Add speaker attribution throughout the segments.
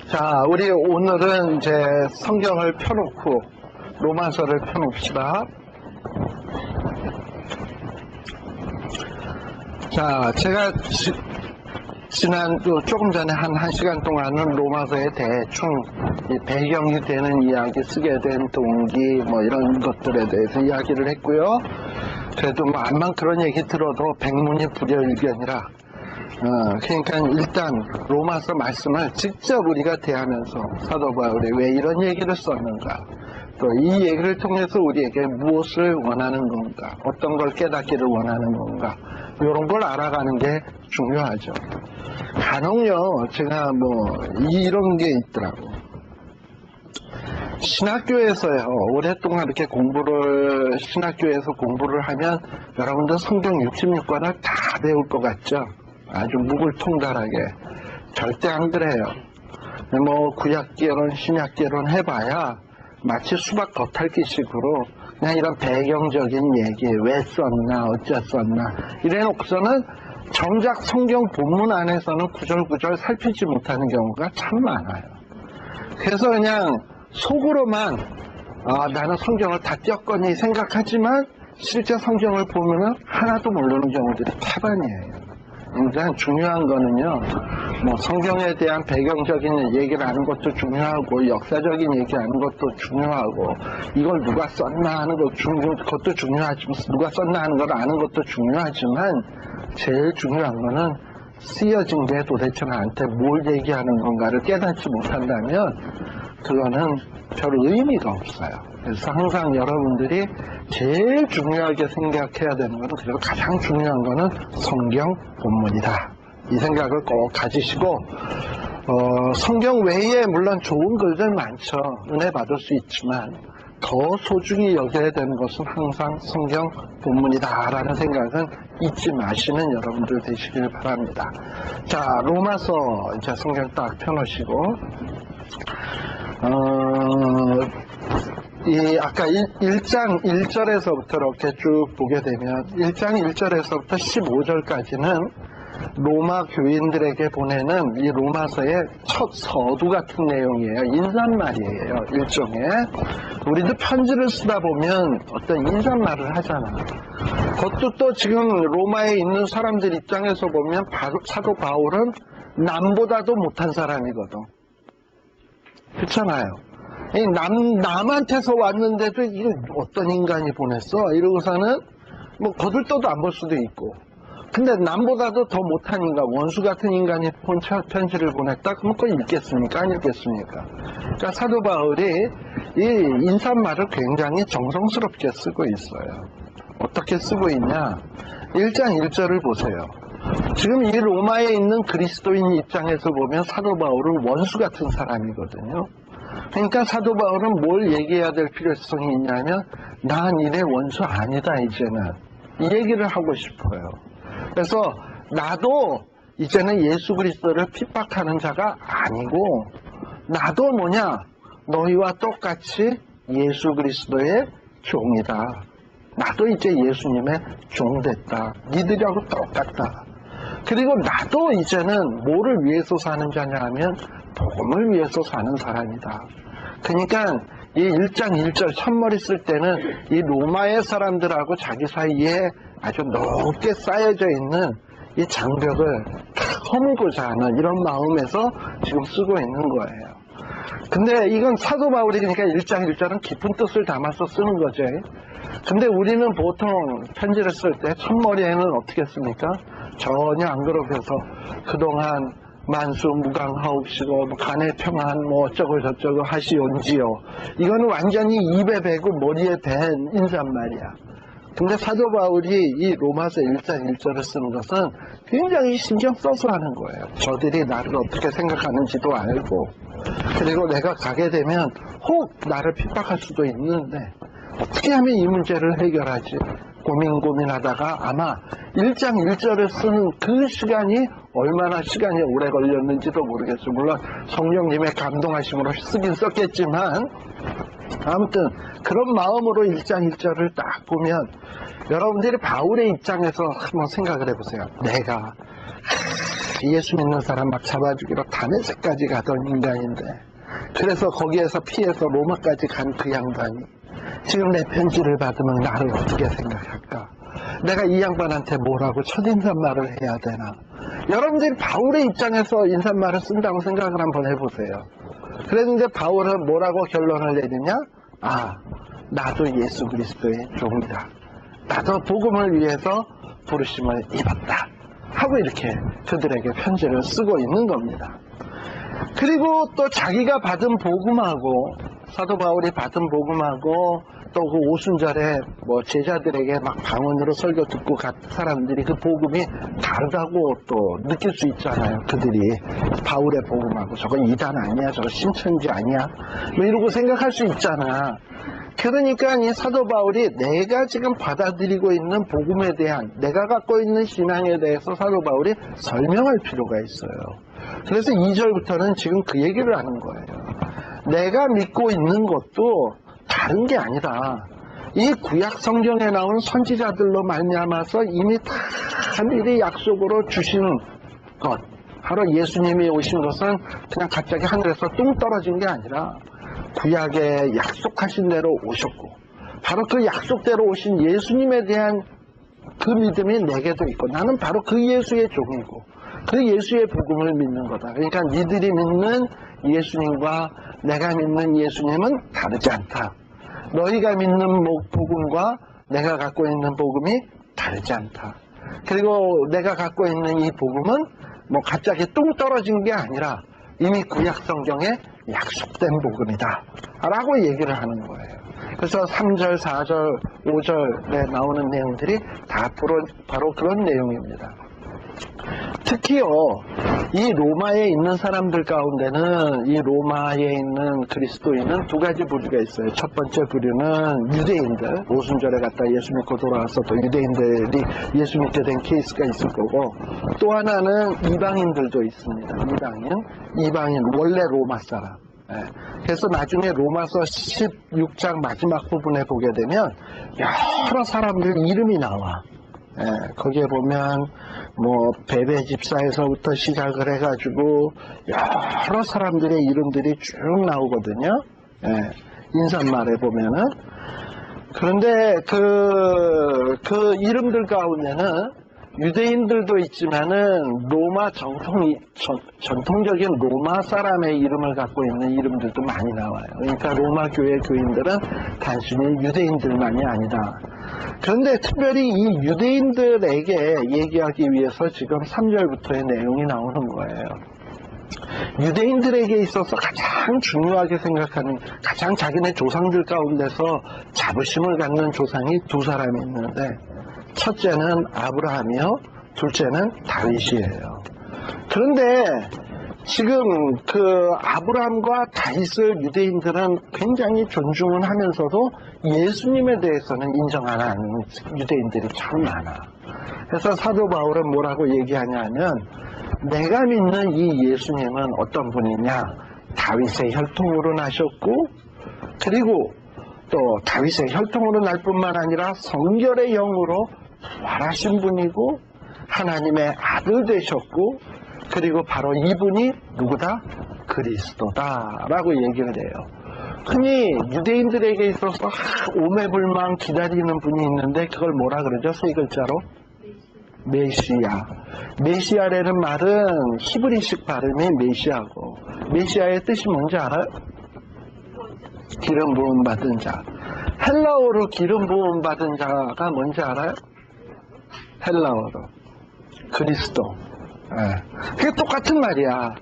Speaker 1: 자, 우리 오늘은 이제 성경을 펴놓고 로마서를 펴놓읍시다. 자, 제가 조금 전에 한 1시간 동안은 로마서에 대충 배경이 되는 이야기, 쓰게 된 동기, 뭐 이런 것들에 대해서 이야기를 했고요. 그래도 뭐 암만 그런 얘기 들어도 백문이 불여일견이라 그러니까 일단 로마서 말씀을 직접 우리가 대하면서 사도 바울이 왜 이런 얘기를 썼는가, 또 이 얘기를 통해서 우리에게 무엇을 원하는 건가, 어떤 걸 깨닫기를 원하는 건가, 이런 걸 알아가는 게 중요하죠. 간혹요, 제가 이런 게 있더라고. 신학교에서요, 오랫동안 이렇게 신학교에서 공부를 하면 여러분들 성경 66권을 다 배울 것 같죠? 아주 묵을통달하게. 절대 안 그래요. 구약개론, 신약개론 해봐야 마치 수박 겉핥기식으로 그냥 이런 배경적인 얘기, 왜 썼나, 어째 썼나, 이래 놓고서는 정작 성경 본문 안에서는 구절구절 살피지 못하는 경우가 참 많아요. 그래서 그냥 속으로만 나는 성경을 다 띄었거니 생각하지만 실제 성경을 보면은 하나도 모르는 경우들이 태반이에요. 굉장히 중요한 거는요, 성경에 대한 배경적인 얘기를 아는 것도 중요하고, 역사적인 얘기 아는 것도 중요하고, 이걸 누가 썼나 하는 것도 중요하지만, 누가 썼나 하는 걸 아는 것도 중요하지만, 제일 중요한 거는 쓰여진 게 도대체 나한테 뭘 얘기하는 건가를 깨닫지 못한다면, 그거는 별 의미가 없어요. 그래서 항상 여러분들이 제일 중요하게 생각해야 되는 거는, 그리고 가장 중요한 거는 성경 본문이다. 이 생각을 꼭 가지시고, 성경 외에 물론 좋은 글들 많죠. 은혜 받을 수 있지만, 더 소중히 여겨야 되는 것은 항상 성경 본문이다라는 생각은 잊지 마시는 여러분들 되시길 바랍니다. 자, 로마서 이제 성경 딱 펴놓으시고, 아까 1장 1절에서부터 이렇게 쭉 보게 되면 1장 1절에서부터 15절까지는 로마 교인들에게 보내는 이 로마서의 첫 서두 같은 내용이에요. 인사말이에요. 일종의. 우리도 편지를 쓰다 보면 어떤 인사말을 하잖아. 그것도 또 지금 로마에 있는 사람들 입장에서 보면 사도 바울은 남보다도 못한 사람이거든. 그렇잖아요. 남한테서 왔는데도 이거 어떤 인간이 보냈어? 이러고서는 거들떠도 안 볼 수도 있고. 근데 남보다도 더 못한 인간, 원수 같은 인간이 편지를 보냈다? 그럼 그거 읽겠습니까? 안 읽겠습니까? 그러니까 사도 바울이 이 인사말을 굉장히 정성스럽게 쓰고 있어요. 어떻게 쓰고 있냐? 1장 1절을 보세요. 지금 이 로마에 있는 그리스도인 입장에서 보면 사도 바울은 원수 같은 사람이거든요. 그러니까 사도 바울은 뭘 얘기해야 될 필요성이 있냐면, 난 니네 원수 아니다, 이제는. 이 얘기를 하고 싶어요. 그래서 나도 이제는 예수 그리스도를 핍박하는 자가 아니고, 나도 너희와 똑같이 예수 그리스도의 종이다. 나도 이제 예수님의 종 됐다. 니들하고 똑같다. 그리고 나도 이제는 뭐를 위해서 사는 자냐 하면 복음을 위해서 사는 사람이다. 그러니까 이 1장 1절 첫머리 쓸 때는 이 로마의 사람들하고 자기 사이에 아주 높게 쌓여져 있는 이 장벽을 허물고자 하는 이런 마음에서 지금 쓰고 있는 거예요. 근데 이건 사도 바울이 그러니까 1장 1절은 깊은 뜻을 담아서 쓰는 거죠. 근데 우리는 보통 편지를 쓸 때 첫머리에는 어떻게 씁니까? 전혀 안 그렇게서 그동안 만수무강하옵시고 간의 평안 어쩌고 저쩌고 하시온지요. 이거는 완전히 입에 배고 머리에 밴 인사말이야. 근데 사도 바울이 이 로마서 1장 1절을 쓰는 것은 굉장히 신경 써서 하는 거예요. 저들이 나를 어떻게 생각하는지도 알고, 그리고 내가 가게 되면 혹 나를 핍박할 수도 있는데 어떻게 하면 이 문제를 해결하지? 고민하다가 아마 1장 1절을 쓰는 그 시간이 얼마나 시간이 오래 걸렸는지도 모르겠어요. 물론 성령님의 감동하심으로 쓰긴 썼겠지만, 아무튼 그런 마음으로 1장 1절을 딱 보면 여러분들이 바울의 입장에서 한번 생각을 해보세요. 내가 예수 믿는 사람 막 잡아주기로 다메섹까지 가던 인간인데, 그래서 거기에서 피해서 로마까지 간 그 양반이 지금 내 편지를 받으면 나를 어떻게 생각할까? 내가 이 양반한테 뭐라고 첫인사말을 해야 되나? 여러분들이 바울의 입장에서 인사말을 쓴다고 생각을 한번 해보세요. 그랬는데 바울은 뭐라고 결론을 내리냐? 아, 나도 예수 그리스도의 종이다. 나도 복음을 위해서 부르심을 입었다. 하고 이렇게 그들에게 편지를 쓰고 있는 겁니다. 그리고 또 자기가 받은 복음하고, 사도 바울이 받은 복음하고 또 그 오순절에 뭐 제자들에게 막 방언으로 설교 듣고 간 사람들이 그 복음이 다르다고 또 느낄 수 있잖아요. 그들이 바울의 복음하고 저거 이단 아니야, 저거 신천지 아니야, 뭐 이러고 생각할 수 있잖아. 그러니까 이 사도 바울이 내가 지금 받아들이고 있는 복음에 대한, 내가 갖고 있는 신앙에 대해서 사도 바울이 설명할 필요가 있어요. 그래서 2절부터는 지금 그 얘기를 하는 거예요. 내가 믿고 있는 것도 다른 게 아니라 이 구약 성경에 나온 선지자들로 말미암아서 이미 다 미리 약속으로 주신 것, 바로 예수님이 오신 것은 그냥 갑자기 하늘에서 뚱 떨어진 게 아니라 구약에 약속하신 대로 오셨고, 바로 그 약속대로 오신 예수님에 대한 그 믿음이 내게도 있고, 나는 바로 그 예수의 종이고 그 예수의 복음을 믿는 거다. 그러니까 니들이 믿는 예수님과 내가 믿는 예수님은 다르지 않다. 너희가 믿는 복음과 내가 갖고 있는 복음이 다르지 않다. 그리고 내가 갖고 있는 이 복음은 뭐 갑자기 뚱 떨어진 게 아니라 이미 구약 성경에 약속된 복음이다 라고 얘기를 하는 거예요. 그래서 3절, 4절, 5절에 나오는 내용들이 다 바로 그런 내용입니다. 특히요, 이 로마에 있는 사람들 가운데는, 이 로마에 있는 그리스도인은 두 가지 부류가 있어요. 첫 번째 부류는 유대인들, 오순절에 갔다 예수 믿고 돌아와서 또 유대인들이 예수 믿게 된 케이스가 있을 거고, 또 하나는 이방인들도 있습니다. 이방인, 원래 로마 사람. 그래서 나중에 로마서 16장 마지막 부분에 보게 되면 여러 사람들 이름이 나와. 거기에 보면 뭐 베베 집사에서부터 시작을 해가지고 여러 사람들의 이름들이 쭉 나오거든요. 인사말에 보면은. 그런데 그 이름들 가운데는 유대인들도 있지만은 로마 전통적인 로마 사람의 이름을 갖고 있는 이름들도 많이 나와요. 그러니까 로마 교회 교인들은 단순히 유대인들만이 아니다. 그런데 특별히 이 유대인들에게 얘기하기 위해서 지금 3절부터의 내용이 나오는 거예요. 유대인들에게 있어서 가장 중요하게 생각하는, 가장 자기네 조상들 가운데서 자부심을 갖는 조상이 두 사람이 있는데, 첫째는 아브라함이요, 둘째는 다윗이에요. 그런데 지금 그 아브라함과 다윗을 유대인들은 굉장히 존중을 하면서도 예수님에 대해서는 인정 안 하는 유대인들이 참 많아. 그래서 사도 바울은 뭐라고 얘기하냐면, 내가 믿는 이 예수님은 어떤 분이냐, 다윗의 혈통으로 나셨고, 그리고 또 다윗의 혈통으로 날 뿐만 아니라 성결의 영으로 부활하신 분이고 하나님의 아들 되셨고, 그리고 바로 이분이 누구다? 그리스도다 라고 얘기를 해요. 흔히 유대인들에게 있어서 오매불망 기다리는 분이 있는데 그걸 뭐라 그러죠? 세 글자로? 메시아. 메시아라는 말은 히브리식 발음이 메시아고, 메시아의 뜻이 뭔지 알아요? 기름 부음 받은 자. 헬라어로 기름 부음 받은 자가 뭔지 알아요? 헬라어로 그리스도. 그게 똑같은 말이야.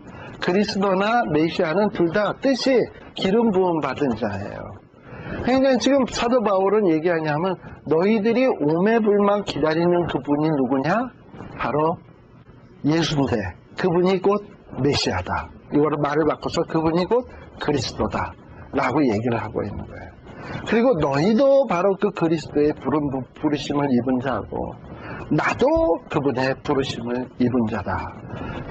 Speaker 1: 그리스도나 메시아는 둘 다 뜻이 기름 부음 받은 자예요. 그러니까 지금 사도 바울은 얘기하냐면, 너희들이 오매불망 기다리는 그분이 누구냐? 바로 예수인데 그분이 곧 메시아다. 이거를 말을 바꿔서 그분이 곧 그리스도다 라고 얘기를 하고 있는 거예요. 그리고 너희도 바로 그 그리스도의 부르심을 입은 자고, 나도 그분의 부르심을 입은 자다.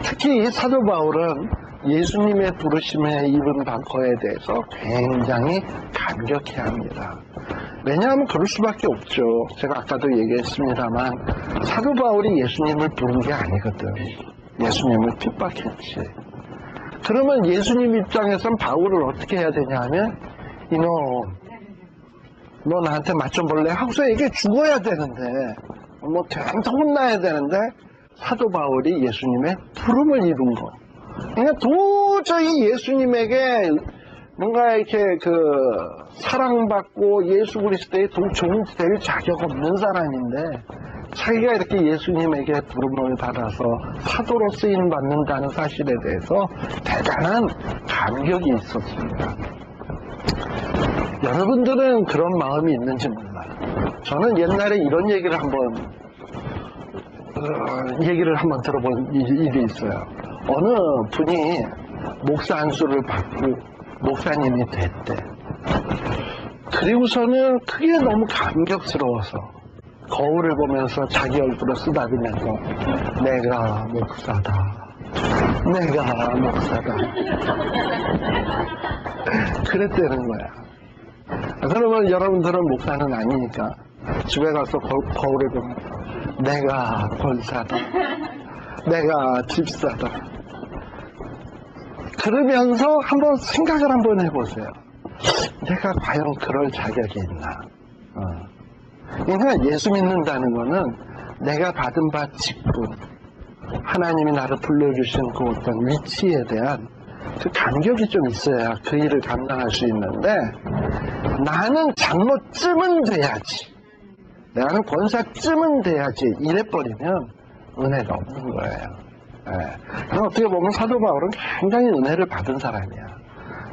Speaker 1: 특히 사도 바울은 예수님의 부르심에 입은 거에 대해서 굉장히 감격해합니다. 왜냐하면 그럴 수밖에 없죠. 제가 아까도 얘기했습니다만 사도 바울이 예수님을 부른 게 아니거든. 예수님을 핍박했지. 그러면 예수님 입장에선 바울을 어떻게 해야 되냐 하면, 이놈, 너 나한테 맞 좀 볼래? 하고서 이게 죽어야 되는데, 뭐 대한테 혼나야 되는데, 사도 바울이 예수님의 부름을 이룬 거. 그러니까 도저히 예수님에게 뭔가 이렇게 사랑받고 예수 그리스도의 종이 될 자격 없는 사람인데, 자기가 이렇게 예수님에게 부름을 받아서 사도로 쓰임 받는다는 사실에 대해서 대단한 감격이 있었습니다. 여러분들은 그런 마음이 있는지 몰라요. 저는 옛날에 이런 얘기를 한번 들어본 일이 있어요. 어느 분이 목사 안수를 받고 목사님이 됐대. 그리고서는 그게 너무 감격스러워서 거울을 보면서 자기 얼굴을 쓰다듬면서 내가 목사다. 내가 목사다. 그랬다는 거야. 그러면 여러분들은 목사는 아니니까 집에 가서 거울을 보면 내가 권사다. 내가 집사다. 그러면서 한번 생각을 한번 해보세요. 내가 과연 그럴 자격이 있나? 그러니까 예수 믿는다는 거는 내가 받은 바 직분, 하나님이 나를 불러주신 그 어떤 위치에 대한 그 감격이 좀 있어야 그 일을 감당할 수 있는데, 나는 장로쯤은 돼야지, 나는 권사쯤은 돼야지 이래버리면 은혜가 없는 거예요. 그럼 어떻게 보면 사도 바울은 굉장히 은혜를 받은 사람이야.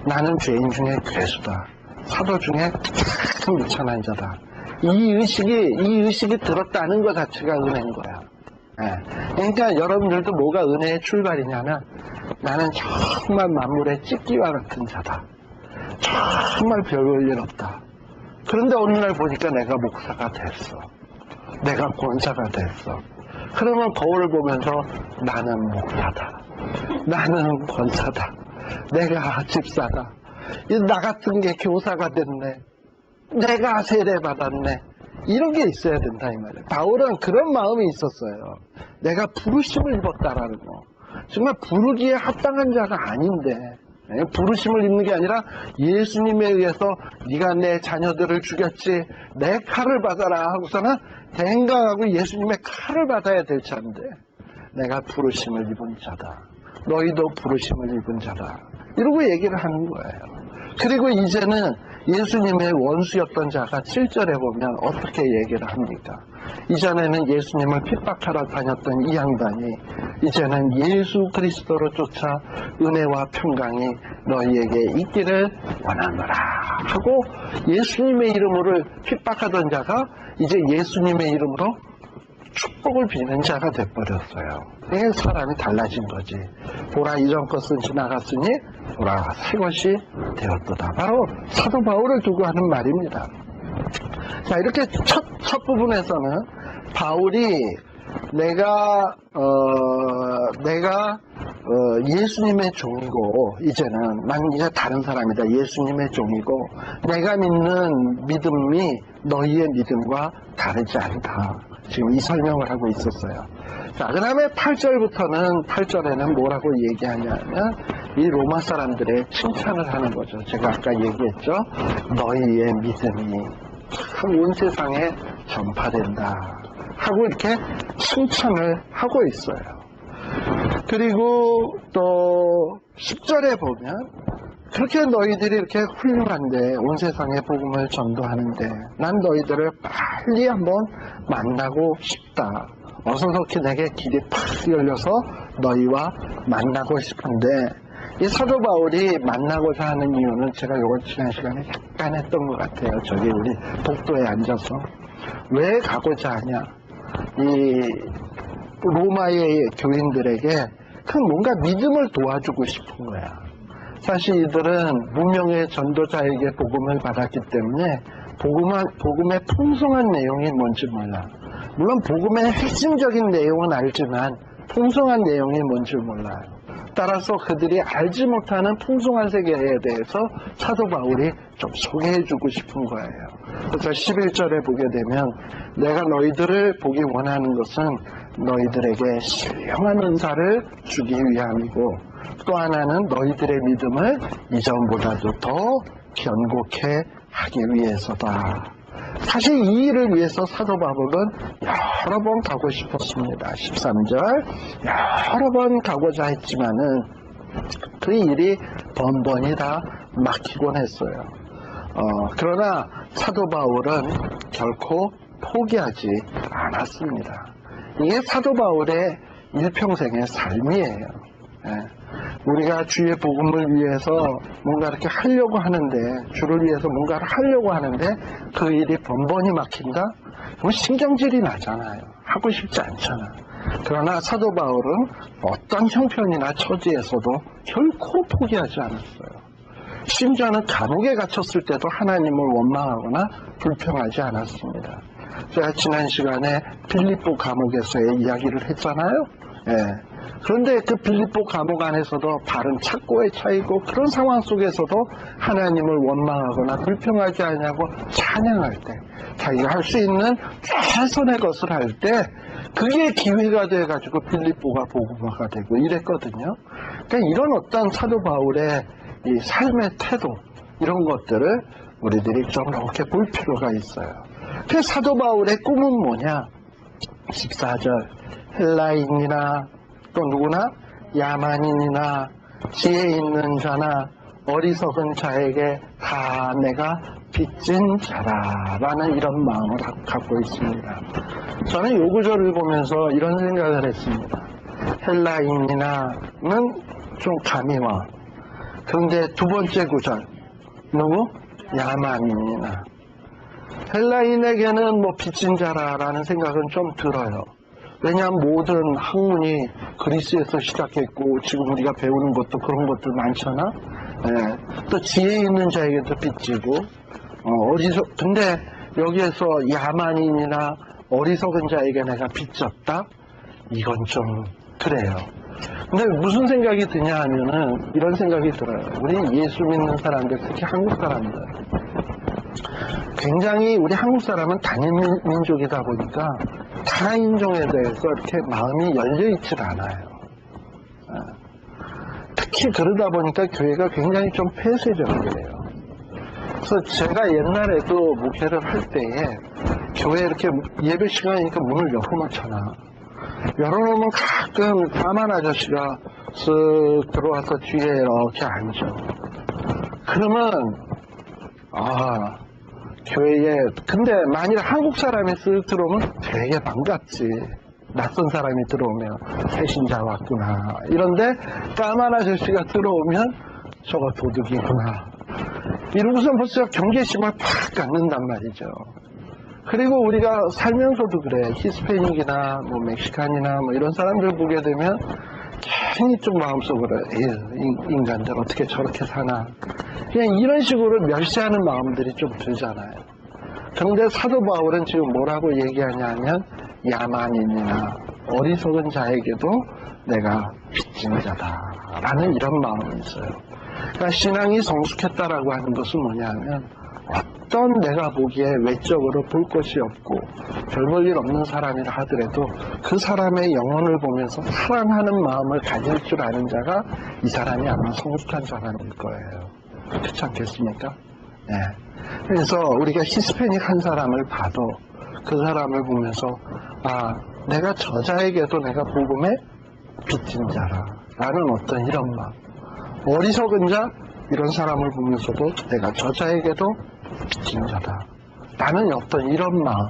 Speaker 1: 나는 죄인 중에 괴수다. 사도 중에 가장 미천한 자다. 이 의식이 들었다는 것 자체가 은혜인 거야. 그러니까 여러분들도 뭐가 은혜의 출발이냐면, 나는 정말 만물의 찢기와 같은 자다. 정말 별 볼 일 없다. 그런데 어느 날 보니까 내가 목사가 됐어. 내가 권사가 됐어. 그러면 거울을 보면서 나는 목사다. 나는 권사다. 내가 집사다. 나 같은 게 교사가 됐네. 내가 세례받았네. 이런 게 있어야 된다 이 말이에요. 바울은 그런 마음이 있었어요. 내가 부르심을 입었다라는 거. 정말 부르기에 합당한 자가 아닌데, 부르심을 입는 게 아니라 예수님에 의해서 네가 내 자녀들을 죽였지, 내 칼을 받아라 하고서는 대행강하고 예수님의 칼을 받아야 될 자인데, 내가 부르심을 입은 자다. 너희도 부르심을 입은 자다. 이러고 얘기를 하는 거예요. 그리고 이제는 예수님의 원수였던 자가 7절에 보면 어떻게 얘기를 합니까? 이전에는 예수님을 핍박하러 다녔던 이 양반이 이제는 예수 그리스도로 쫓아 은혜와 평강이 너희에게 있기를 원하노라 하고, 예수님의 이름으로 핍박하던 자가 이제 예수님의 이름으로 축복을 비는 자가 돼버렸어요. 이게 사람이 달라진 거지. 보라, 이전 것은 지나갔으니 보라, 새 것이 되었도다. 바로 사도 바울을 두고 하는 말입니다. 자, 이렇게 첫 부분에서는 바울이 내가 예수님의 종이고, 이제는 난 이제 다른 사람이다. 예수님의 종이고, 내가 믿는 믿음이 너희의 믿음과 다르지 않다. 지금 이 설명을 하고 있었어요. 자, 그 다음에 8절에는 뭐라고 얘기하냐면, 이 로마 사람들의 칭찬을 하는 거죠. 제가 아까 얘기했죠. 너희의 믿음이 온 세상에 전파된다 하고 이렇게 칭찬을 하고 있어요. 그리고 또 10절에 보면, 그렇게 너희들이 이렇게 훌륭한데 온 세상에 복음을 전도하는데 난 너희들을 빨리 한번 만나고 싶다. 어서서히 내게 길이 팍 열려서 너희와 만나고 싶은데, 이 사도 바울이 만나고자 하는 이유는 제가 이걸 지난 시간에 약간 했던 것 같아요. 저기 우리 복도에 앉아서 왜 가고자 하냐, 이 로마의 교인들에게 그 뭔가 믿음을 도와주고 싶은 거야. 사실 이들은 무명의 전도자에게 복음을 받았기 때문에 복음의 풍성한 내용이 뭔지 몰라. 물론 복음의 핵심적인 내용은 알지만 풍성한 내용이 뭔지 몰라요. 따라서 그들이 알지 못하는 풍성한 세계에 대해서 사도 바울이 좀 소개해주고 싶은 거예요. 그래서 11절에 보게 되면 내가 너희들을 보기 원하는 것은 너희들에게 신령한 은사를 주기 위함이고 또 하나는 너희들의 믿음을 이전보다도 더 견고케 하기 위해서다. 사실 이 일을 위해서 사도 바울은 여러 번 가고 싶었습니다. 13절 여러 번 가고자 했지만은 그 일이 번번이 다 막히곤 했어요. 그러나 사도 바울은 결코 포기하지 않았습니다. 이게 사도 바울의 일평생의 삶이에요. 우리가 주의 복음을 위해서 뭔가 이렇게 하려고 하는데, 주를 위해서 뭔가를 하려고 하는데 그 일이 번번이 막힌다? 그럼 신경질이 나잖아요. 하고 싶지 않잖아. 그러나 사도 바울은 어떤 형편이나 처지에서도 결코 포기하지 않았어요. 심지어는 감옥에 갇혔을 때도 하나님을 원망하거나 불평하지 않았습니다. 제가 지난 시간에 빌립보 감옥에서의 이야기를 했잖아요. 그런데 그 빌립보 감옥 안에서도 발은 착고에 차이고 그런 상황 속에서도 하나님을 원망하거나 불평하지 않냐고 찬양할 때, 자기가 할 수 있는 최선의 것을 할 때 그게 기회가 돼가지고 빌립보가 복음화가 되고 이랬거든요. 그러니까 이런 어떤 사도 바울의 이 삶의 태도, 이런 것들을 우리들이 좀 이렇게 볼 필요가 있어요. 그 사도 바울의 꿈은 뭐냐? 14절 헬라인이나 또 누구나 야만인이나 지혜 있는 자나 어리석은 자에게 다 내가 빚진 자라라는 이런 마음을 갖고 있습니다. 저는 요 구절을 보면서 이런 생각을 했습니다. 헬라인이나는 좀 감이 와. 그런데 두 번째 구절 누구? 야만인이나. 헬라인에게는 뭐 빚진 자라라는 생각은 좀 들어요. 왜냐하면 모든 학문이 그리스에서 시작했고 지금 우리가 배우는 것도 그런 것들 많잖아. 또 지혜 있는 자에게도 빚지고 근데 여기에서 야만인이나 어리석은 자에게 내가 빚졌다? 이건 좀 그래요. 근데 무슨 생각이 드냐 하면은 이런 생각이 들어요. 우리 예수 믿는 사람들, 특히 한국 사람들, 굉장히 우리 한국 사람은 단일민족이다 보니까 타 인종에 대해서 이렇게 마음이 열려있질 않아요. 특히 그러다 보니까 교회가 굉장히 좀 폐쇄적이에요. 그래서 제가 옛날에도 목회를 할 때에 교회 이렇게 예배 시간이니까 문을 열어놓잖아. 열어놓으면 가끔 까만 아저씨가 쓱 들어와서 뒤에 이렇게 앉아. 그러면 교회에, 근데 만일 한국 사람이 쓱 들어오면 되게 반갑지. 낯선 사람이 들어오면 새신자 왔구나. 이런데 까만 아저씨가 들어오면 저거 도둑이구나. 이러고서 벌써 경계심을 팍 갖는단 말이죠. 그리고 우리가 살면서도 그래. 히스패닉이나 뭐 멕시칸이나 뭐 이런 사람들 보게 되면 괜히 좀 마음속으로 인간들 어떻게 저렇게 사나. 그냥 이런 식으로 멸시하는 마음들이 좀 들잖아요. 그런데 사도 바울은 지금 뭐라고 얘기하냐면 야만인이나 어리석은 자에게도 내가 빚진 자다라는 이런 마음이 있어요. 그러니까 신앙이 성숙했다라고 하는 것은 뭐냐면 어떤 내가 보기에 외적으로 볼 것이 없고 별 볼 일 없는 사람이라 하더라도 그 사람의 영혼을 보면서 사랑하는 마음을 가질 줄 아는 자가 이 사람이 아마 성숙한 사람일 거예요. 그렇지 않겠습니까? 네. 그래서 우리가 히스패닉 한 사람을 봐도 그 사람을 보면서 내가 저자에게도 내가 복음에 빚진 자라라는 어떤 이런 마음. 어리석은 자 이런 사람을 보면서도 내가 저자에게도 빚진 자다 라는 어떤 이런 마음,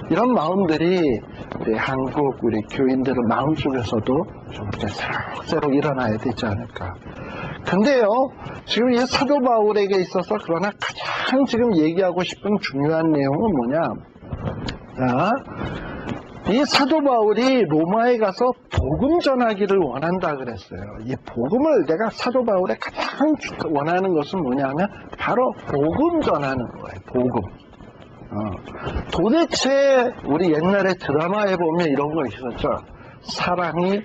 Speaker 1: 이런 마음들이 우리 한국 우리 교인들의 마음속에서도 좀 이제 새록새록 일어나야 되지 않을까. 근데요, 지금 이 사도 바울에게 있어서 그러나 가장 지금 얘기하고 싶은 중요한 내용은 뭐냐? 이 사도 바울이 로마에 가서 복음 전하기를 원한다 그랬어요. 이 복음을 내가 사도 바울의 가장 원하는 것은 뭐냐면 바로 복음 전하는 거예요. 복음. 도대체 우리 옛날에 드라마에 보면 이런 거 있었죠. 사랑이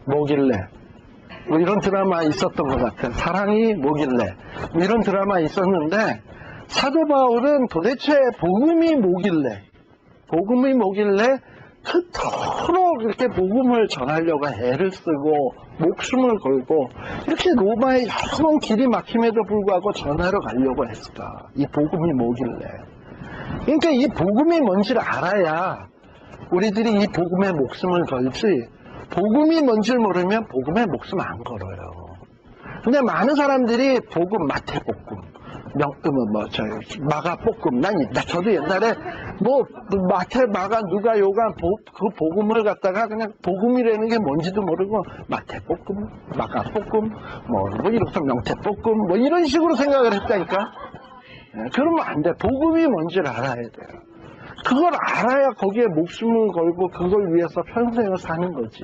Speaker 1: 뭐길래? 뭐 이런 드라마 있었던 것 같아요. 사랑이 뭐길래? 뭐 이런 드라마 있었는데 사도 바울은 도대체 복음이 뭐길래? 복음이 뭐길래 그토록 이렇게 복음을 전하려고 애를 쓰고 목숨을 걸고 이렇게 로마에 여러 번 길이 막힘에도 불구하고 전하러 가려고 했을까? 이 복음이 뭐길래? 그러니까 이 복음이 뭔지를 알아야 우리들이 이 복음에 목숨을 걸지, 복음이 뭔지를 모르면 복음에 목숨 안 걸어요. 근데 많은 사람들이 복음, 마태복음, 마가복음, 저도 옛날에 마태, 마가, 누가, 요가 그 복음을 갖다가 그냥 복음이라는 게 뭔지도 모르고 마태복음, 마가복음, 이렇게 명태복음, 이런 식으로 생각을 했다니까. 그러면 안 돼. 복음이 뭔지를 알아야 돼요. 그걸 알아야 거기에 목숨을 걸고 그걸 위해서 평생을 사는 거지.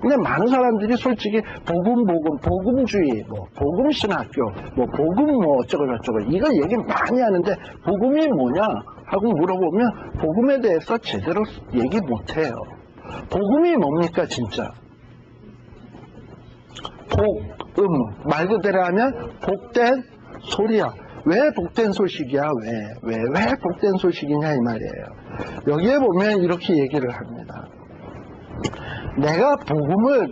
Speaker 1: 근데 많은 사람들이 솔직히 복음주의, 복음신학교, 복음 어쩌고저쩌고 이거 얘기 많이 하는데 복음이 뭐냐 하고 물어보면 복음에 대해서 제대로 얘기 못해요. 복음이 뭡니까 진짜? 복음 말 그대로 하면 복된 소리야. 왜 복된 소식이야? 왜 복된 소식이냐 이 말이에요. 여기에 보면 이렇게 얘기를 합니다. 내가 복음을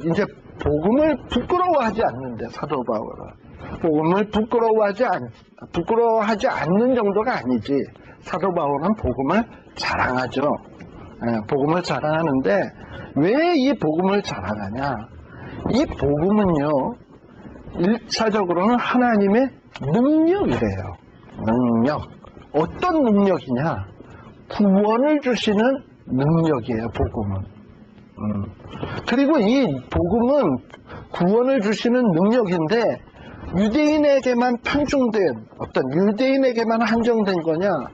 Speaker 1: 부끄러워하지 않는데, 사도 바울은 복음을 부끄러워하지 않는 정도가 아니지. 사도 바울은 복음을 자랑하죠. 복음을 자랑하는데 왜 이 복음을 자랑하냐? 이 복음은요 1차적으로는 하나님의 능력이래요. 능력. 어떤 능력이냐? 구원을 주시는 능력이에요, 복음은. 그리고 이 복음은 구원을 주시는 능력인데 유대인에게만 편중된, 유대인에게만 한정된 거냐,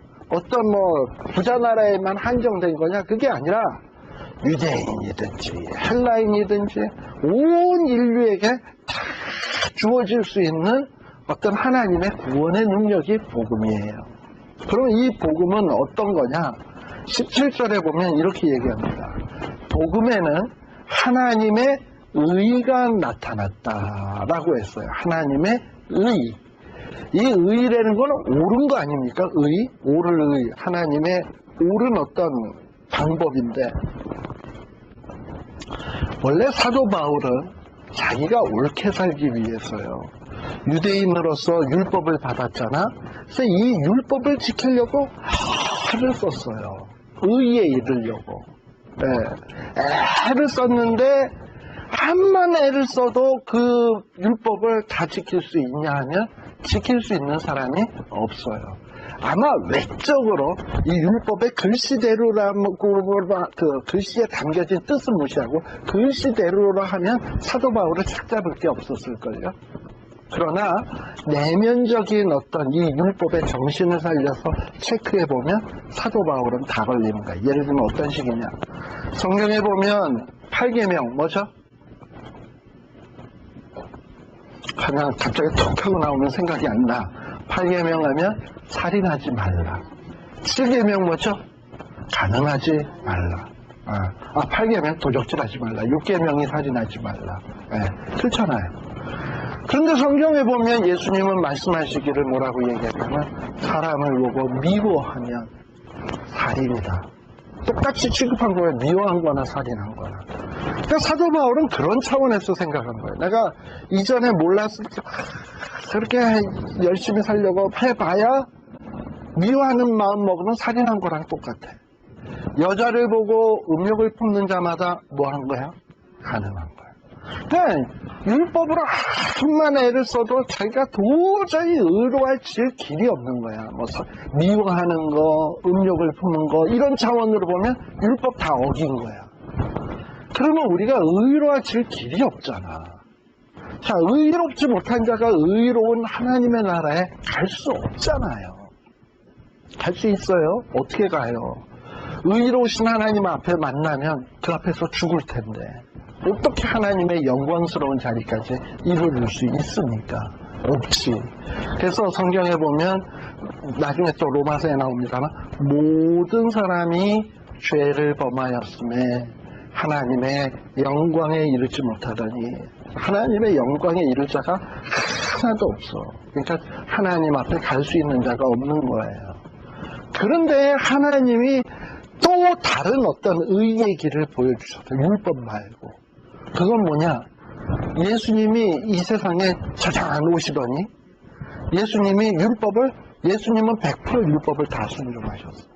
Speaker 1: 부자 나라에만 한정된 거냐, 그게 아니라 유대인이든지 헬라인이든지 온 인류에게 다 주어질 수 있는 어떤 하나님의 구원의 능력이 복음이에요. 그럼 이 복음은 어떤 거냐? 17절에 보면 이렇게 얘기합니다. 복음에는 하나님의 의가 나타났다라고 했어요. 하나님의 의. 이 의라는 건 옳은 거 아닙니까? 옳을 의. 하나님의 옳은 어떤 방법인데 원래 사도 바울은 자기가 옳게 살기 위해서요. 유대인으로서 율법을 받았잖아. 그래서 이 율법을 지키려고 애를 썼어요. 의에 이르려고. 애를 썼는데 한만 애를 써도 그 율법을 다 지킬 수 있냐 하면 지킬 수 있는 사람이 없어요. 아마 외적으로 이 율법의 글씨대로라 그 글씨에 담겨진 뜻은 무시하고 글씨대로라 하면 사도 바울을 찾아볼 게 없었을걸요. 그러나 내면적인 어떤 이 율법의 정신을 살려서 체크해보면 사도 바울은 다 걸리는 거야. 예를 들면 어떤 식이냐. 성경에 보면 8계명 뭐죠? 그냥 갑자기 톡 하고 나오면 생각이 안 나. 8계명 하면 살인하지 말라. 7계명 뭐죠? 가늠하지 말라. 8계명 도적질하지 말라. 6계명이 살인하지 말라. 그렇잖아요. 그런데 성경에 보면 예수님은 말씀하시기를 뭐라고 얘기하냐면 사람을 보고 미워하면 살인이다. 똑같이 취급한 거예요. 미워한 거나 살인한 거나. 그러니까 사도 바울은 그런 차원에서 생각한 거예요. 내가 이전에 몰랐을 때 그렇게 열심히 살려고 해봐야 미워하는 마음 먹으면 살인한 거랑 똑같아. 여자를 보고 음욕을 품는 자마다 뭐 한 거야? 가늠한 거야. 그러니까 율법으로 한만 애를 써도 자기가 도저히 의로워질 길이 없는 거야. 미워하는 거, 음욕을 품는 거 이런 차원으로 보면 율법 다 어긴 거야. 그러면 우리가 의로워질 길이 없잖아. 자, 의롭지 못한 자가 의로운 하나님의 나라에 갈 수 없잖아요. 갈 수 있어요? 어떻게 가요? 의로우신 하나님 앞에 만나면 그 앞에서 죽을 텐데 어떻게 하나님의 영광스러운 자리까지 이룰 수 있습니까? 없지. 그래서 성경에 보면 나중에 또 로마서에 나옵니다만 모든 사람이 죄를 범하였음에 하나님의 영광에 이르지 못하다니. 하나님의 영광에 이를 자가 하나도 없어. 그러니까 하나님 앞에 갈 수 있는 자가 없는 거예요. 그런데 하나님이 또 다른 어떤 의의 길을 보여주셨어요. 율법 말고. 그건 뭐냐? 예수님이 이 세상에 저장 안 오시더니 예수님은 100% 율법을 다 순종하셨어요.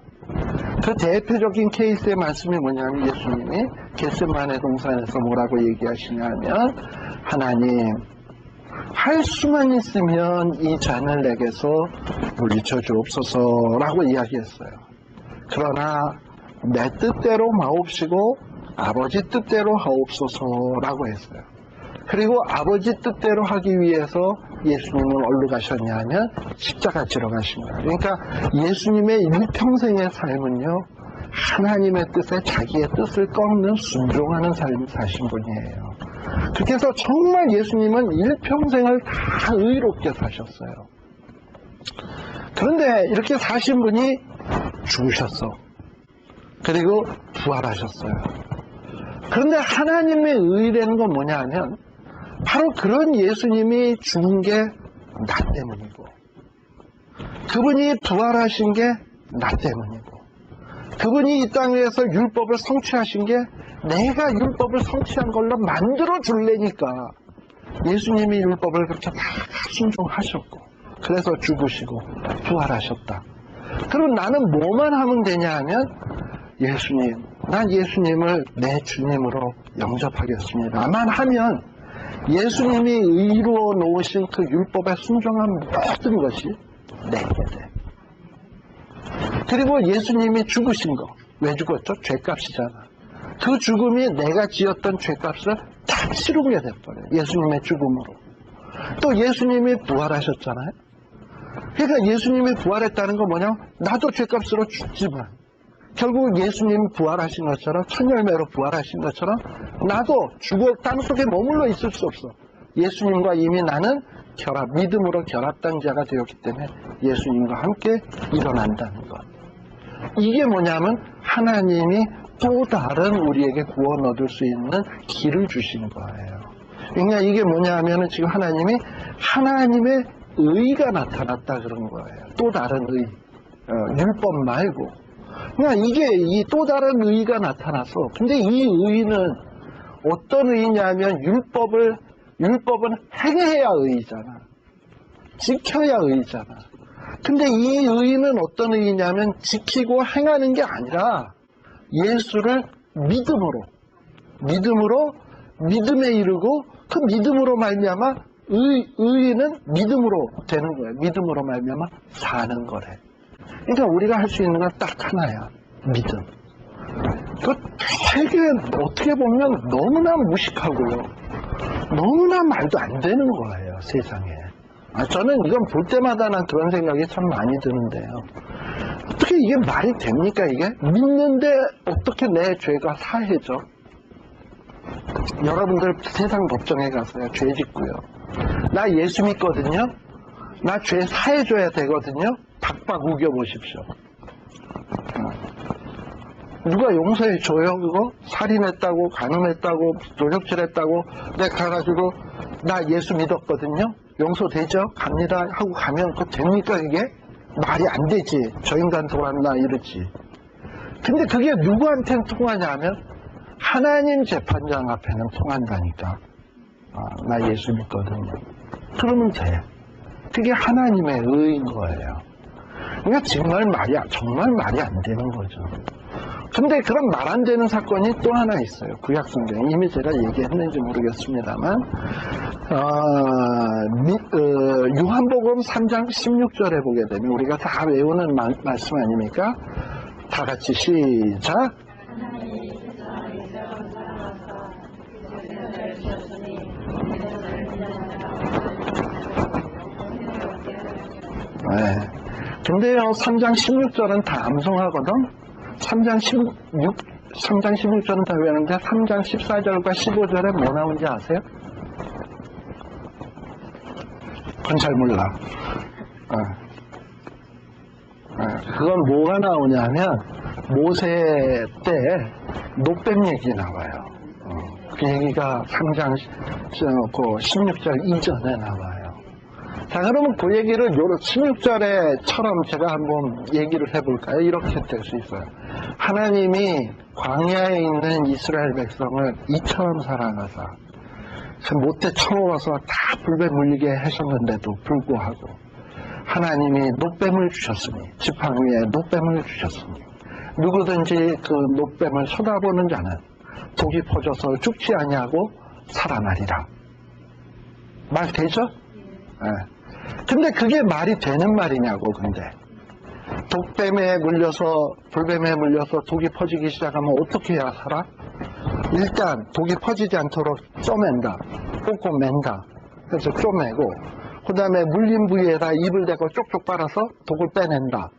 Speaker 1: 그 대표적인 케이스의 말씀이 뭐냐면 예수님이 겟세마네 동산에서 뭐라고 얘기하시냐면 하나님, 할 수만 있으면 이 잔을 내게서 물리쳐 주옵소서라고 이야기했어요. 그러나 내 뜻대로 마옵시고 아버지 뜻대로 하옵소서라고 했어요. 그리고 아버지 뜻대로 하기 위해서 예수님은 어디로 가셨냐면 십자가 지러 가신 거예요. 그러니까 예수님의 일평생의 삶은요, 하나님의 뜻에 자기의 뜻을 꺾는 순종하는 삶을 사신 분이에요. 그렇게 해서 정말 예수님은 일평생을 다 의롭게 사셨어요. 그런데 이렇게 사신 분이 죽으셨어. 그리고 부활하셨어요. 그런데 하나님의 의라는 건 뭐냐 하면 바로 그런 예수님이 죽은 게 나 때문이고, 그분이 부활하신 게 나 때문이고, 그분이 이 땅에서 율법을 성취하신 게 내가 율법을 성취한 걸로 만들어 줄래니까 예수님이 율법을 그렇게 다 순종하셨고, 그래서 죽으시고 부활하셨다. 그럼 나는 뭐만 하면 되냐 하면 예수님, 난 예수님을 내 주님으로 영접하겠습니다만 하면 예수님이 이루어 놓으신 그 율법에 순종한 모든 것이 내게 돼. 그리고 예수님이 죽으신 거, 왜 죽었죠? 죄값이잖아. 그 죽음이 내가 지었던 죄값을 다 치르게 돼버려요. 예수님의 죽음으로. 또 예수님이 부활하셨잖아요. 그러니까 예수님이 부활했다는 건 뭐냐? 나도 죄값으로 죽지만 결국 예수님이 부활하신 것처럼, 첫 열매로 부활하신 것처럼 나도 죽어 땅속에 머물러 있을 수 없어. 예수님과 이미 나는 믿음으로 결합된 자가 되었기 때문에 예수님과 함께 일어난다는 것. 이게 뭐냐면 하나님이 또 다른 우리에게 구원 얻을 수 있는 길을 주시는 거예요. 그러니까 이게 뭐냐 하면은 지금 하나님이 하나님의 의가 나타났다 그런 거예요. 또 다른 의. 율법 말고. 그러니까 이게 이 또 다른 의가 나타나서, 근데 이 의는 어떤 의냐면 율법은 행해야 의잖아. 지켜야 의잖아. 근데 이 의는 어떤 의냐면 지키고 행하는 게 아니라 예수를 믿음에 이르고 그 믿음으로 말미암아 의는 믿음으로 되는 거예요. 믿음으로 말미암아 사는 거래. 그러니까 우리가 할 수 있는 건 딱 하나야. 믿음. 그 되게 어떻게 보면 너무나 무식하고요. 너무나 말도 안 되는 거예요, 세상에. 저는 이건 볼 때마다 난 그런 생각이 참 많이 드는데요. 어떻게 이게 말이 됩니까, 이게? 믿는데 어떻게 내 죄가 사해져? 여러분들 세상 법정에 가서요, 죄 짓고요. 나 예수 믿거든요? 나 죄 사해줘야 되거든요? 박박 우겨보십시오. 누가 용서해줘요, 그거? 살인했다고, 간음했다고, 도적질했다고, 내가 가가지고, 나 예수 믿었거든요? 용서되죠? 갑니다. 하고 가면, 그거 됩니까, 이게? 말이 안 되지. 저 인간 돌았나, 이러지. 근데 그게 누구한테는 통하냐 하면, 하나님 재판장 앞에는 통한다니까. 나 예수 믿거든요. 그러면 돼. 그게 하나님의 의인 거예요. 그러니까 정말 말이 안 되는 거죠. 근데 그런 말 안 되는 사건이 또 하나 있어요. 구약성경에. 이미 제가 얘기했는지 모르겠습니다만, 요한복음 3장 16절에 보게 되면 우리가 다 외우는 말씀 아닙니까? 다 같이 시작. 네. 근데요, 3장 16절은 다 암송하거든? 3장 16절은 다 외우는데 3장 14절과 15절에 뭐 나오는지 아세요? 그건 잘 몰라. 그건 뭐가 나오냐면 모세 때 노뱀 얘기 나와요. 그 얘기가 3장 16절 이전에 나와요. 자, 그러면 그 얘기를 16절에처럼 제가 한번 얘기를 해볼까요? 이렇게 될 수 있어요. 하나님이 광야에 있는 이스라엘 백성을 이처럼 사랑하사 못돼 쳐먹어서 다 불에 물리게 하셨는데도 불구하고 하나님이 노뱀을 주셨으니, 지팡이 위에 노뱀을 주셨으니 누구든지 그 노뱀을 쳐다보는 자는 독이 퍼져서 죽지 아니하고 살아나리라. 말 되죠? 네. 근데 그게 말이 되는 말이냐고. 근데 독뱀에 물려서, 불뱀에 물려서 독이 퍼지기 시작하면 어떻게 해야 살아? 일단 독이 퍼지지 않도록 쪼맨다, 꽁꽁 맨다. 그래서 쪼매고, 그 다음에 물린 부위에다 입을 대고 쪽쪽 빨아서 독을 빼낸다.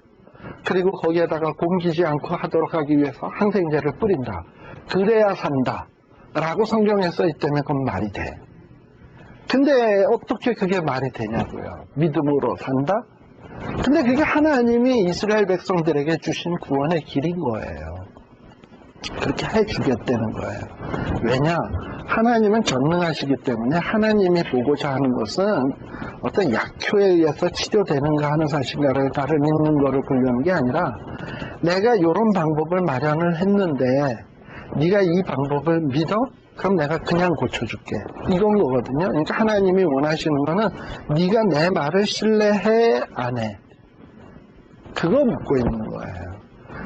Speaker 1: 그리고 거기에다가 곰기지 않고 하도록 하기 위해서 항생제를 뿌린다. 그래야 산다 라고 성경에 써있다면 그건 말이 돼. 근데 어떻게 그게 말이 되냐고요. 믿음으로 산다? 근데 그게 하나님이 이스라엘 백성들에게 주신 구원의 길인 거예요. 그렇게 해주겠다는 거예요. 왜냐? 하나님은 전능하시기 때문에 하나님이 보고자 하는 것은 어떤 약효에 의해서 치료되는가 하는 사실인가를 다른 있는 거를 보려는 게 아니라 내가 이런 방법을 마련을 했는데 네가 이 방법을 믿어? 그럼 내가 그냥 고쳐줄게. 이건 거거든요. 그러니까 하나님이 원하시는 거는 네가 내 말을 신뢰해 안 해. 그거 묻고 있는 거예요.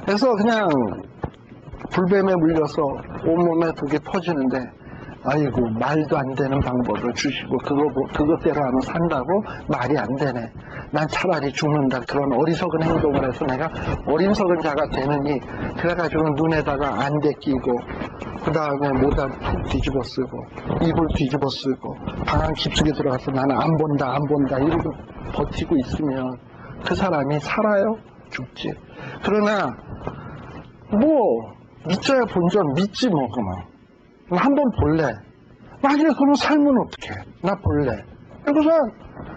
Speaker 1: 그래서 그냥 불뱀에 물려서 온몸에 독이 퍼지는데 아이고 말도 안 되는 방법을 주시고 그것대로 하면 산다고 말이 안 되네. 난 차라리 죽는다. 그런 어리석은 행동을 해서 내가 어리석은 자가 되느니 그래가지고 눈에다가 안대 끼고 그 다음에 모자 푹 뒤집어 쓰고 입을 뒤집어 쓰고 방 안 깊숙이 들어가서 나는 안 본다 이러고 버티고 있으면 그 사람이 살아요? 죽지. 그러나 뭐 믿져야 본전 믿지 뭐 그만. 한번 볼래. 만약에 그런 삶은 어떡해. 나 볼래. 그래서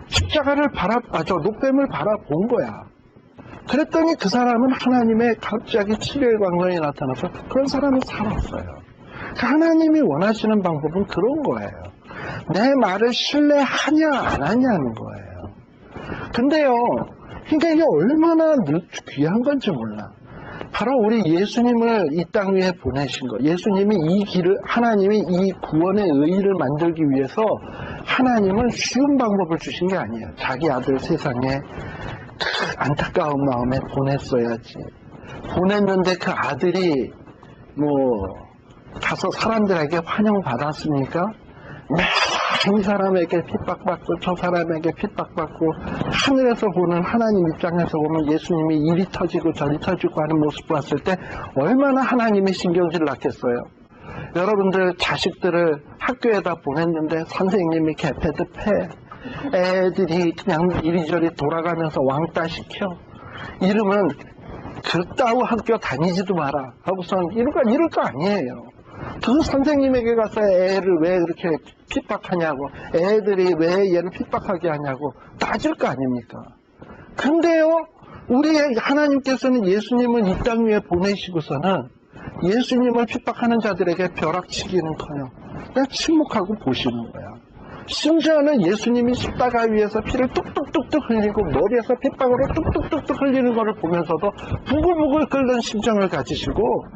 Speaker 1: 십자가를 노뱀을 바라본 거야. 그랬더니 그 사람은 하나님의 갑자기 치료의 광선이 나타나서 그런 사람이 살았어요. 하나님이 원하시는 방법은 그런 거예요. 내 말을 신뢰하냐 안 하냐는 거예요. 근데요, 그러니까 이게 얼마나 귀한 건지 몰라. 바로 우리 예수님을 이 땅 위에 보내신 거. 예수님이 이 길을, 하나님이 이 구원의 의의를 만들기 위해서 하나님은 쉬운 방법을 주신 게 아니에요. 자기 아들 세상에 안타까운 마음에 보냈어야지. 보냈는데 그 아들이 가서 사람들에게 환영받았습니까? 이 사람에게 핍박받고 저 사람에게 핍박받고 하늘에서 보는 하나님 입장에서 보면 예수님이 이리 터지고 저리 터지고 하는 모습 봤을 때 얼마나 하나님의 신경질 났겠어요. 여러분들 자식들을 학교에다 보냈는데 선생님이 개패드 패 애들이 그냥 이리저리 돌아가면서 왕따 시켜 이러면 그따위 학교 다니지도 마라 하고선 이럴 거 아니에요. 그 선생님에게 가서 애를 왜 그렇게 핍박하냐고, 애들이 왜 얘를 핍박하게 하냐고 따질 거 아닙니까? 근데요, 우리 하나님께서는 예수님을 이 땅 위에 보내시고서는 예수님을 핍박하는 자들에게 벼락치기는커녕 그냥 침묵하고 보시는 거야. 심지어는 예수님이 십자가 위에서 피를 뚝뚝뚝뚝 흘리고 머리에서 핏방울을 뚝뚝뚝뚝 흘리는 것을 보면서도 부글부글 끓는 심정을 가지시고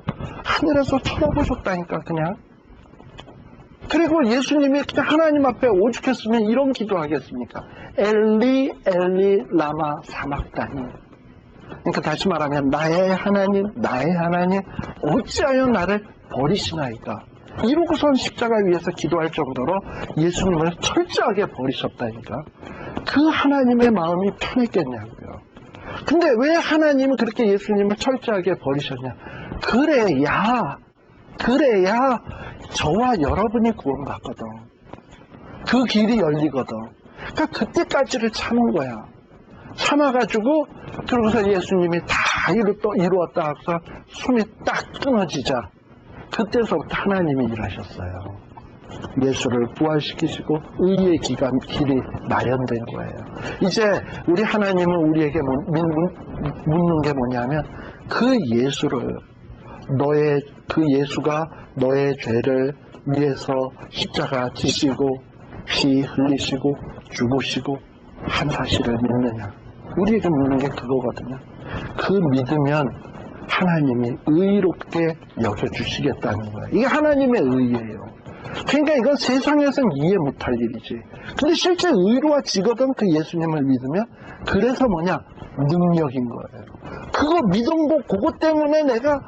Speaker 1: 하늘에서 쳐다보셨다니까 그냥. 그리고 예수님이 그냥 하나님 앞에 오죽했으면 이런 기도하겠습니까? 엘리 엘리 라마 사막다니. 그러니까 다시 말하면 나의 하나님 어찌하여 나를 버리시나이까. 이러고선 십자가 위에서 기도할 정도로 예수님을 철저하게 버리셨다니까. 그 하나님의 마음이 편했겠냐고요. 근데 왜 하나님은 그렇게 예수님을 철저하게 버리셨냐. 그래야 저와 여러분이 구원받거든. 그 길이 열리거든. 그러니까 그때까지를 참은 거야. 참아가지고 그러고서 예수님이 다 이루었다 하고서 숨이 딱 끊어지자 그때서부터 하나님이 일하셨어요. 예수를 부활시키시고 의의 길이 마련된 거예요. 이제 우리 하나님은 우리에게 묻는 게 뭐냐면 그 예수가 너의 죄를 위해서 십자가 지시고 피 흘리시고 죽으시고 한 사실을 믿느냐. 우리가 묻는 게 그거거든요. 그 믿으면 하나님이 의롭게 여겨주시겠다는 거예요. 이게 하나님의 의예요. 그러니까 이건 세상에서는 이해 못할 일이지. 근데 실제 의로워지거든, 그 예수님을 믿으면. 그래서 뭐냐? 능력인 거예요. 그거 믿은 거, 그것 때문에 내가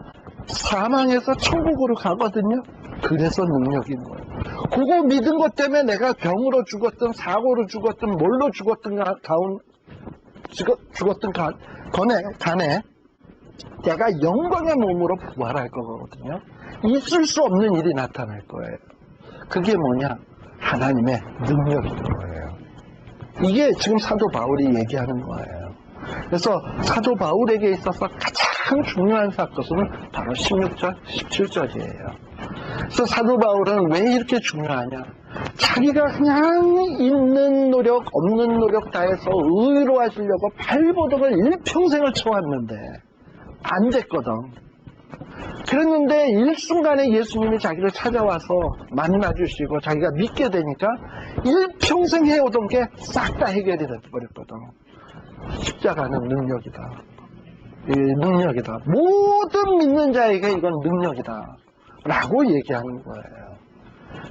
Speaker 1: 사망해서 천국으로 가거든요. 그래서 능력인 거예요. 그거 믿은 것 때문에 내가 병으로 죽었든 사고로 죽었든 뭘로 죽었든 간에 내가 영광의 몸으로 부활할 거거든요. 있을 수 없는 일이 나타날 거예요. 그게 뭐냐? 하나님의 능력인 거예요. 이게 지금 사도 바울이 얘기하는 거예요. 그래서 사도 바울에게 있어서 가장 중요한 사건은 바로 16절, 17절이에요. 그래서 사도 바울은 왜 이렇게 중요하냐? 자기가 그냥 있는 노력, 없는 노력 다해서 의로워지려고 발버둥을 일평생을 쳐왔는데 안 됐거든. 그랬는데 일순간에 예수님이 자기를 찾아와서 만나주시고 자기가 믿게 되니까 일평생 해오던 게 싹 다 해결이 돼버렸거든. 십자가는 능력이다. 능력이다. 모든 믿는 자에게 이건 능력이다. 라고 얘기하는 거예요.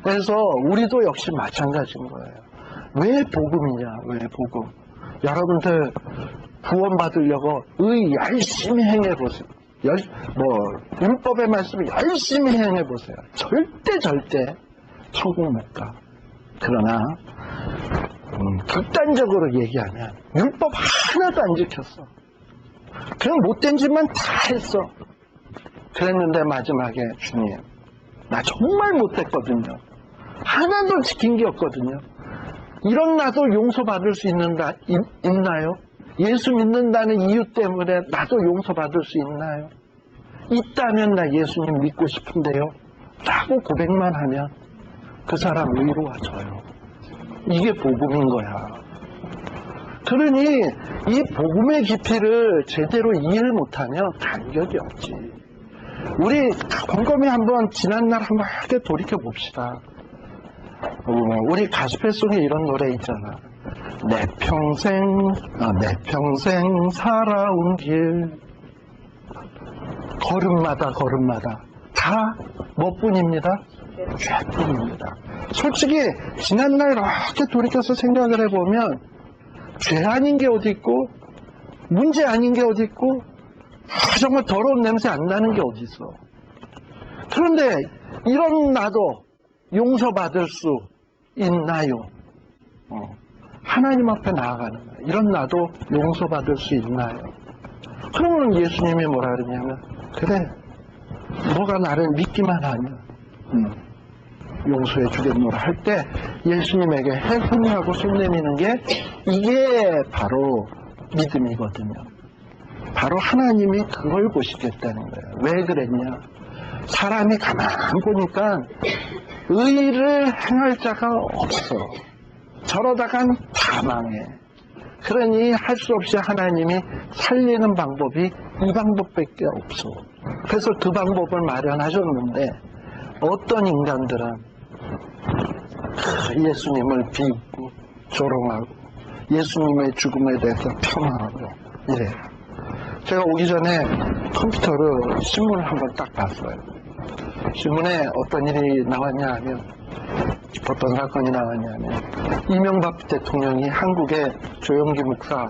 Speaker 1: 그래서 우리도 역시 마찬가지인 거예요. 왜 복음이냐? 왜 복음? 여러분들 구원받으려고 열심히 행해보세요. 율법의 말씀을 열심히 행해보세요. 절대 천국 못 가. 그러나 극단적으로 얘기하면 율법 하나도 안 지켰어. 그냥 못된 짓만 다 했어. 그랬는데 마지막에 주님, 나 정말 못했거든요. 하나도 지킨 게 없거든요. 이런 나도 용서받을 수 있나요? 예수 믿는다는 이유 때문에 나도 용서받을 수 있나요? 있다면 나 예수님 믿고 싶은데요. 라고 고백만 하면 그 사람 의로워져요. 이게 복음인 거야. 그러니 이 복음의 깊이를 제대로 이해를 못하면 간격이 없지. 우리 곰곰이 한번 지난날 한번 이렇게 돌이켜 봅시다. 우리 가스펠송에 이런 노래 있잖아. 내 평생 살아온 길 걸음마다 다 뭐뿐입니다? 죄뿐입니다. 솔직히 지난날 이렇게 돌이켜서 생각을 해보면 죄 아닌 게 어디 있고 문제 아닌 게 어디 있고 정말 더러운 냄새 안 나는 게 어디 있어. 그런데 이런 나도 용서받을 수 있나요? 하나님 앞에 나아가는 거예요. 이런 나도 용서받을 수 있나요? 그러면 예수님이 뭐라 그러냐면 그래, 너가 나를 믿기만 하면 용서해 주겠노라 할 때 예수님에게 흥하고 손 내미는 게 이게 바로 믿음이거든요. 바로 하나님이 그걸 보시겠다는 거예요. 왜 그랬냐? 사람이 가만 보니까 의를 행할 자가 없어. 저러다간 다 망해. 그러니 할 수 없이 하나님이 살리는 방법이 이 방법밖에 없어. 그래서 그 방법을 마련하셨는데 어떤 인간들은 예수님을 비웃고 조롱하고 예수님의 죽음에 대해서 폄하하고 이래요. 제가 오기 전에 컴퓨터로 신문을 한번 딱 봤어요. 신문에 어떤 일이 나왔냐 하면 어떤 사건이 나왔냐 하면 이명박 대통령이 한국의 조영기 목사,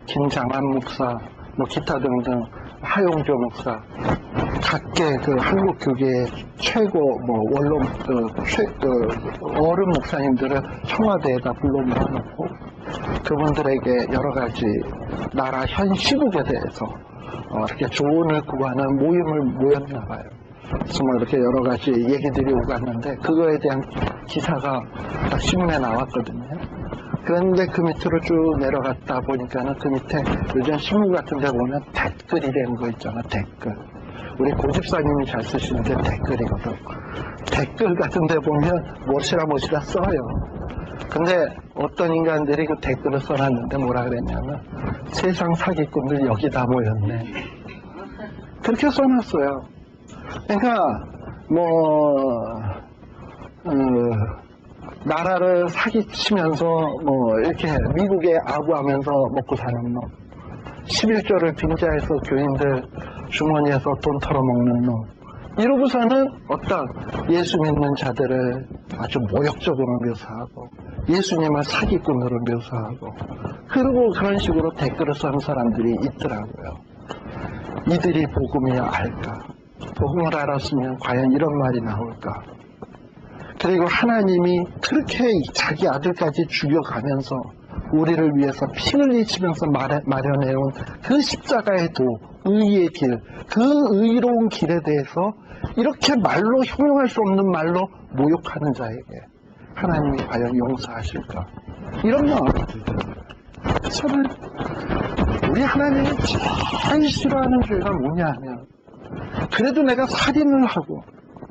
Speaker 1: 김장한 목사, 기타 등등 하용조 목사 각계 그 한국 교계의 최고 원로 어른 목사님들을 청와대에다 불러 모아놓고 그분들에게 여러 가지 나라 현 시국에 대해서 이렇게 조언을 구하는 모임을 모였나 봐요. 그래서 이렇게 여러 가지 얘기들이 오갔는데 그거에 대한 기사가 딱 신문에 나왔거든요. 그런데 그 밑으로 쭉 내려갔다 보니까는 그 밑에 요즘 신문 같은 데 보면 댓글이라는 거 있잖아, 댓글. 우리 고집사님이 잘 쓰시는데 댓글이거든. 댓글 같은 데 보면 못이라 써요. 근데 어떤 인간들이 그 댓글을 써놨는데 뭐라 그랬냐면 세상 사기꾼들 여기 다 모였네. 그렇게 써놨어요. 그러니까 나라를 사기치면서 뭐 이렇게 미국에 아부하면서 먹고 사는 놈, 11조를 빈자에서 교인들 주머니에서 돈 털어먹는 놈, 이러고서는 어떤 예수 믿는 자들을 아주 모욕적으로 묘사하고 예수님을 사기꾼으로 묘사하고, 그리고 그런 식으로 댓글을 쓰는 사람들이 있더라고요. 이들이 복음을 알까? 복음을 알았으면 과연 이런 말이 나올까? 그리고 하나님이 그렇게 자기 아들까지 죽여가면서 우리를 위해서 피 흘리시면서 마련해온 그 십자가의 도, 의의 길, 그 의로운 길에 대해서 이렇게 말로 형용할 수 없는 말로 모욕하는 자에게 하나님이 과연 용서하실까? 이런 마음이 들더라고요. 저는 우리 하나님이 제일 싫어하는 죄가 뭐냐 하면, 그래도 내가 살인을 하고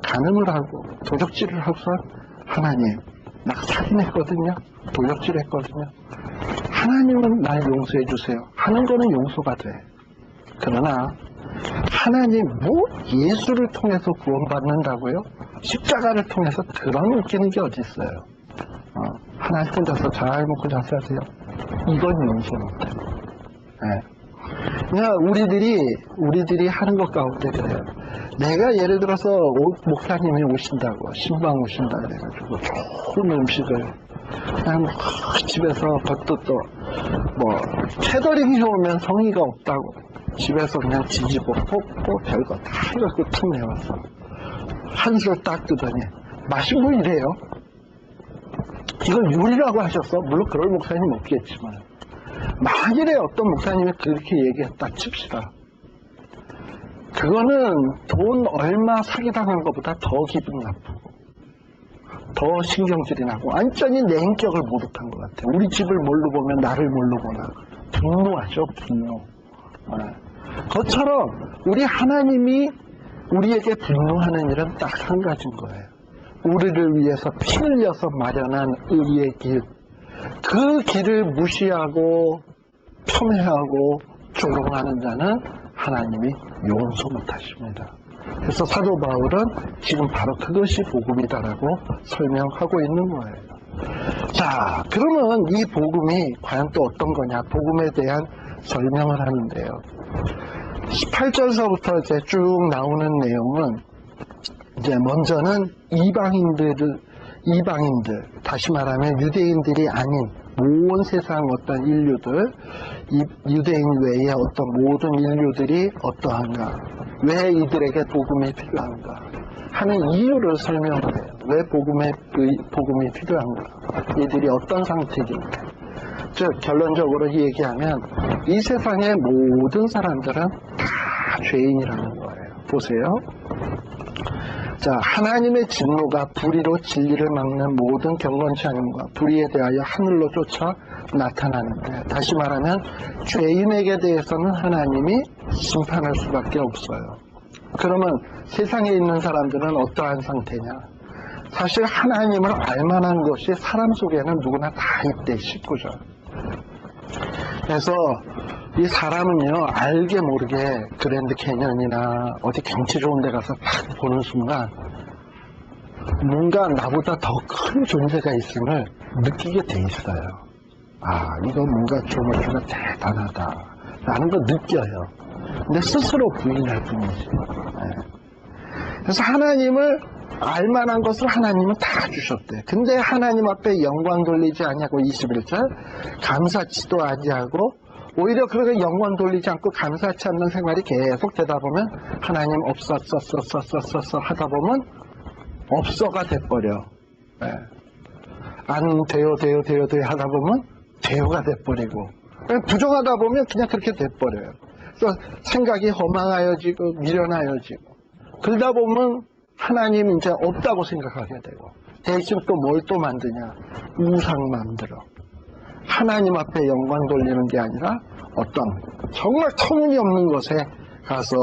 Speaker 1: 간음을 하고 도적질을 하고서 하나님, 나 살인했거든요, 도적질했거든요, 하나님은 날 용서해 주세요 하는 거는 용서가 돼. 그러나 하나님 뭐 예수를 통해서 구원받는다고요? 십자가를 통해서 그런 웃기는 게 어디 있어요? 하나님 혼자서 잘 먹고 잘 사세요. 이건 용서 못해. 네. 그냥 우리들이 하는 것 가운데 그래요. 내가 예를 들어서 목사님이 오신다고, 신방 오신다 그래가지고 좋은 음식을 그냥 집에서 겉도 뭐 캐더링이 오면 성의가 없다고 집에서 그냥 뒤집어 뽑고 별거 다 해갖고 툭 내와서 한술 딱 뜨더니 맛이 뭐 이래요? 이걸 요리라고 하셨어? 물론 그럴 목사님 없겠지만, 만일에 어떤 목사님이 그렇게 얘기했다 칩시다. 그거는 돈 얼마 사기당한 것보다 더 기분 나쁘고 더 신경질이 나고 완전히 내 인격을 모독한 것 같아요. 우리 집을 뭘로 보면 나를 뭘로 보나. 분노하죠, 분노. 그것처럼 우리 하나님이 우리에게 분노하는 일은 딱 한 가지인 거예요. 우리를 위해서 피 흘려서 마련한 의의 길, 그 길을 무시하고 폄훼하고 조롱하는 자는 하나님이 용서 못하십니다. 그래서 사도 바울은 지금 바로 그것이 복음이다라고 설명하고 있는 거예요. 자, 그러면 이 복음이 과연 또 어떤 거냐? 복음에 대한 설명을 하는데요. 18절서부터 이제 쭉 나오는 내용은, 이제 먼저는 이방인들, 다시 말하면 유대인들이 아닌 온 세상 어떤 인류들, 유대인 외의 어떤 모든 인류들이 어떠한가, 왜 이들에게 복음이 필요한가 하는 이유를 설명을 해요. 왜 복음이 필요한가, 이들이 어떤 상태인가. 즉 결론적으로 얘기하면 이 세상의 모든 사람들은 다 죄인이라는 거예요. 보세요. 자, 하나님의 진노가 불의로 진리를 막는 모든 경건치 않음과 불의에 대하여 하늘로 쫓아 나타나는데, 다시 말하면 죄인에게 대해서는 하나님이 심판할 수밖에 없어요. 그러면 세상에 있는 사람들은 어떠한 상태냐? 사실 하나님을 알만한 것이 사람 속에는 누구나 다 있대, 19절. 그래서 이 사람은요, 알게 모르게 그랜드 캐년이나 어디 경치 좋은 데 가서 딱 보는 순간 뭔가 나보다 더 큰 존재가 있음을 느끼게 돼 있어요. 아, 이거 뭔가 조물주가 대단하다 라는 거 느껴요. 근데 스스로 부인할 뿐이지. 그래서 하나님을 알만한 것을 하나님은 다 주셨대. 근데 하나님 앞에 영광 돌리지 않냐고 21절, 감사치도 아니하고 오히려 그렇게 영광 돌리지 않고 감사치 않는 생활이 계속 되다 보면 하나님 없었어 하다 보면 없어가 돼버려. 안 돼요 하다 보면 돼요가 돼버리고, 부정하다 보면 그냥 그렇게 돼버려요. 그래서 생각이 허망하여지고 미련하여지고, 그러다 보면 하나님 이제 없다고 생각하게 되고, 대신 또 뭘 또 만드냐? 우상 만들어. 하나님 앞에 영광 돌리는 게 아니라 어떤 정말 터무니없는 것에 가서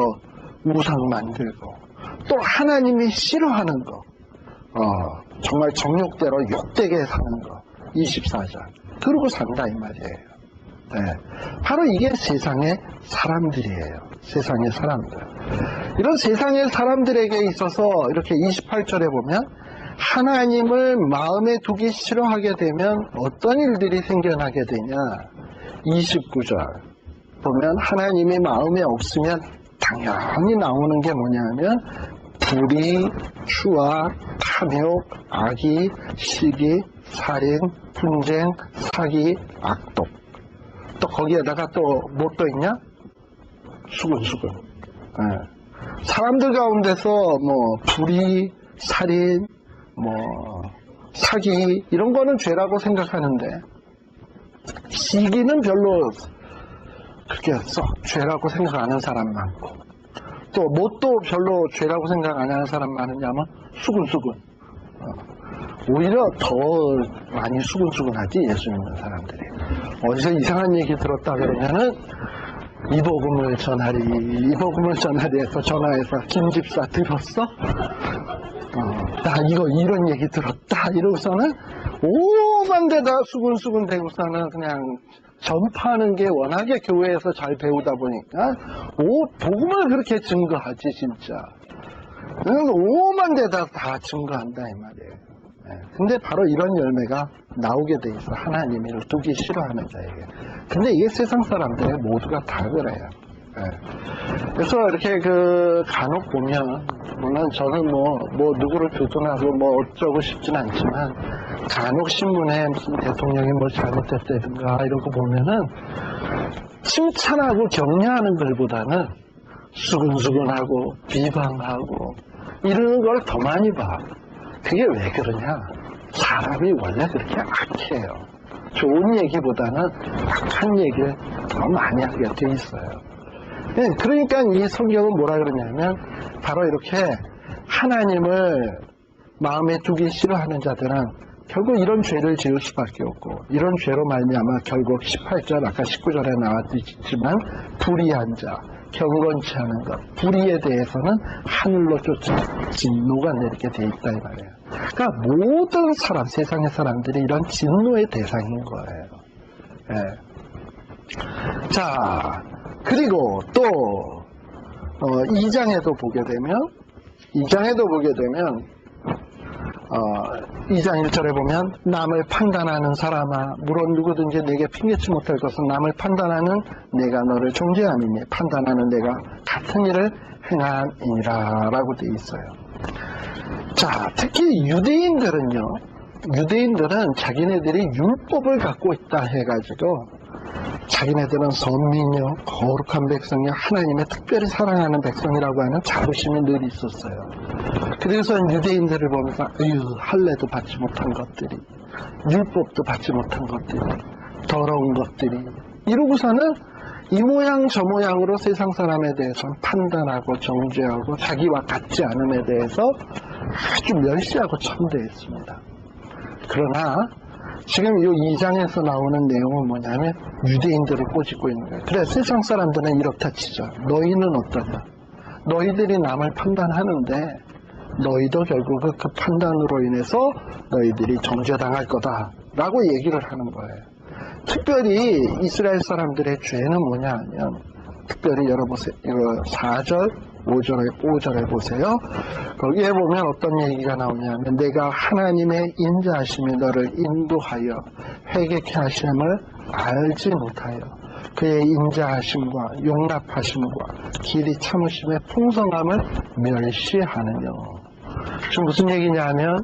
Speaker 1: 우상 만들고, 또 하나님이 싫어하는 거, 정말 정욕대로 욕되게 사는 거, 24절. 그러고 산다 이 말이에요. 네. 바로 이게 세상의 사람들이에요. 세상의 사람들. 이런 세상의 사람들에게 있어서 이렇게 28절에 보면 하나님을 마음에 두기 싫어하게 되면 어떤 일들이 생겨나게 되냐. 29절 보면 하나님이 마음에 없으면 당연히 나오는 게 뭐냐면 불의, 추악, 탐욕, 악의, 시기, 살인, 분쟁, 사기, 악독. 또 거기에다가 또 뭐 또 있냐? 수근수근. 사람들 가운데서 뭐 불의, 살인, 뭐 사기 이런 거는 죄라고 생각하는데 시기는 별로 그렇게 썩 죄라고 생각 안 하는 사람 많고 또 뭣도 별로 죄라고 생각 안 하는 사람 많으냐면 수근수근. 오히려 더 많이 수근수근하지 예수 믿는 사람들이. 어디서 이상한 얘기 들었다 그러면은 이 복음을 전하리 해서 전화해서 김 집사 들었어? 나 이런 얘기 들었다 이러고서는 오만 데다 수근수근 대고서는 그냥 전파하는 게 워낙에 교회에서 잘 배우다 보니까 복음을 그렇게 증거하지 진짜. 오만 데다 다 증거한다 이 말이에요. 근데 바로 이런 열매가 나오게 돼 있어. 하나님을 두기 싫어하는 자에게. 근데 이게 세상 사람들 모두가 다 그래요. 그래서 이렇게 간혹 보면 물론 저는 뭐 누구를 교통하고 뭐 어쩌고 싶진 않지만 간혹 신문에 무슨 대통령이 뭘 잘못했다든가 이런 거 보면은 칭찬하고 격려하는 글보다는 수근수근하고 비방하고 이러는 걸 더 많이 봐. 그게 왜 그러냐? 사람이 원래 그렇게 악해요. 좋은 얘기보다는 악한 얘기를 더 많이 하게 돼 있어요. 그러니까 이 성경은 뭐라 그러냐면 바로 이렇게 하나님을 마음에 두기 싫어하는 자들은 결국 이런 죄를 지을 수밖에 없고 이런 죄로 말미암아 결국 18절 아까 19절에 나왔지만 불의한 자 경건치 않은 것 불의에 대해서는 하늘로 쫓아 진노가 내리게 돼 있다 이 말이에요. 그러니까 모든 사람 세상의 사람들이 이런 진노의 대상인 거예요. 자 그리고 또 2장에도 보게 되면 2장 1절에 보면 남을 판단하는 사람아 물론 누구든지 내게 핑계치 못할 것은 남을 판단하는 내가 너를 정죄함이니 판단하는 내가 같은 일을 행함이니라 라고 되어 있어요. 자 특히 유대인들은 자기네들이 율법을 갖고 있다 해가지고 자기네들은 선민이요 거룩한 백성이요 하나님의 특별히 사랑하는 백성이라고 하는 자부심이 늘 있었어요. 그래서 유대인들을 보면서 할례도 받지 못한 것들이 율법도 받지 못한 것들이 더러운 것들이 이러고서는 이 모양 저 모양으로 세상 사람에 대해서는 판단하고 정죄하고 자기와 같지 않음에 대해서 아주 멸시하고 천대했습니다. 그러나 지금 이 2장에서 나오는 내용은 뭐냐면 유대인들을 꼬집고 있는 거예요. 그래 세상 사람들은 이렇다 치죠. 너희는 어떠냐? 너희들이 남을 판단하는데 너희도 결국 그 판단으로 인해서 너희들이 정죄당할 거다 라고 얘기를 하는 거예요. 특별히 이스라엘 사람들의 죄는 뭐냐 하면 특별히 열어보세요. 4절 5절에 보세요. 거기에 보면 어떤 얘기가 나오냐면 내가 하나님의 인자하심이 너를 인도하여 회개케 하심을 알지 못하여 그의 인자하심과 용납하심과 길이 참으심의 풍성함을 멸시하느냐. 지금 무슨 얘기냐면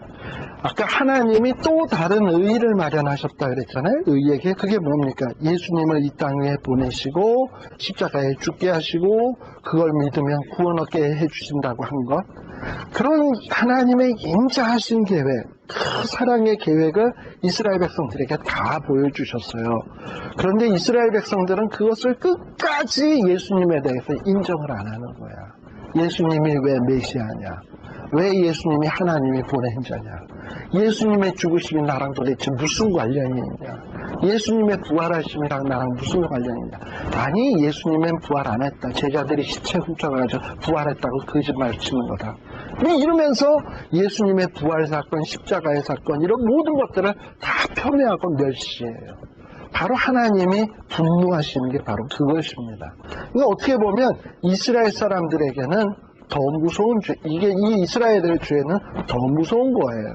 Speaker 1: 아까 하나님이 또 다른 의의를 마련하셨다 그랬잖아요. 의에게 그게 뭡니까? 예수님을 이 땅 위에 보내시고 십자가에 죽게 하시고 그걸 믿으면 구원 얻게 해주신다고 한 것. 그런 하나님의 인자하신 계획, 그 사랑의 계획을 이스라엘 백성들에게 다 보여주셨어요. 그런데 이스라엘 백성들은 그것을 끝까지 예수님에 대해서 인정을 안 하는 거야. 예수님이 왜 메시아냐? 왜 예수님이 하나님이 보낸 자냐? 예수님의 죽으심이 나랑 도대체 무슨 관련이 있냐? 예수님의 부활하심이랑 나랑 무슨 관련이 있냐? 아니 예수님은 부활 안 했다. 제자들이 시체 훔쳐가지고 부활했다고 거짓말 치는 거다. 이러면서 예수님의 부활 사건, 십자가의 사건 이런 모든 것들을 다 폄훼하고 멸시해요. 바로 하나님이 분노하시는 게 바로 그것입니다. 그러니까 어떻게 보면 이스라엘 사람들에게는 더 무서운 죄, 이 이스라엘의 죄는 더 무서운 거예요.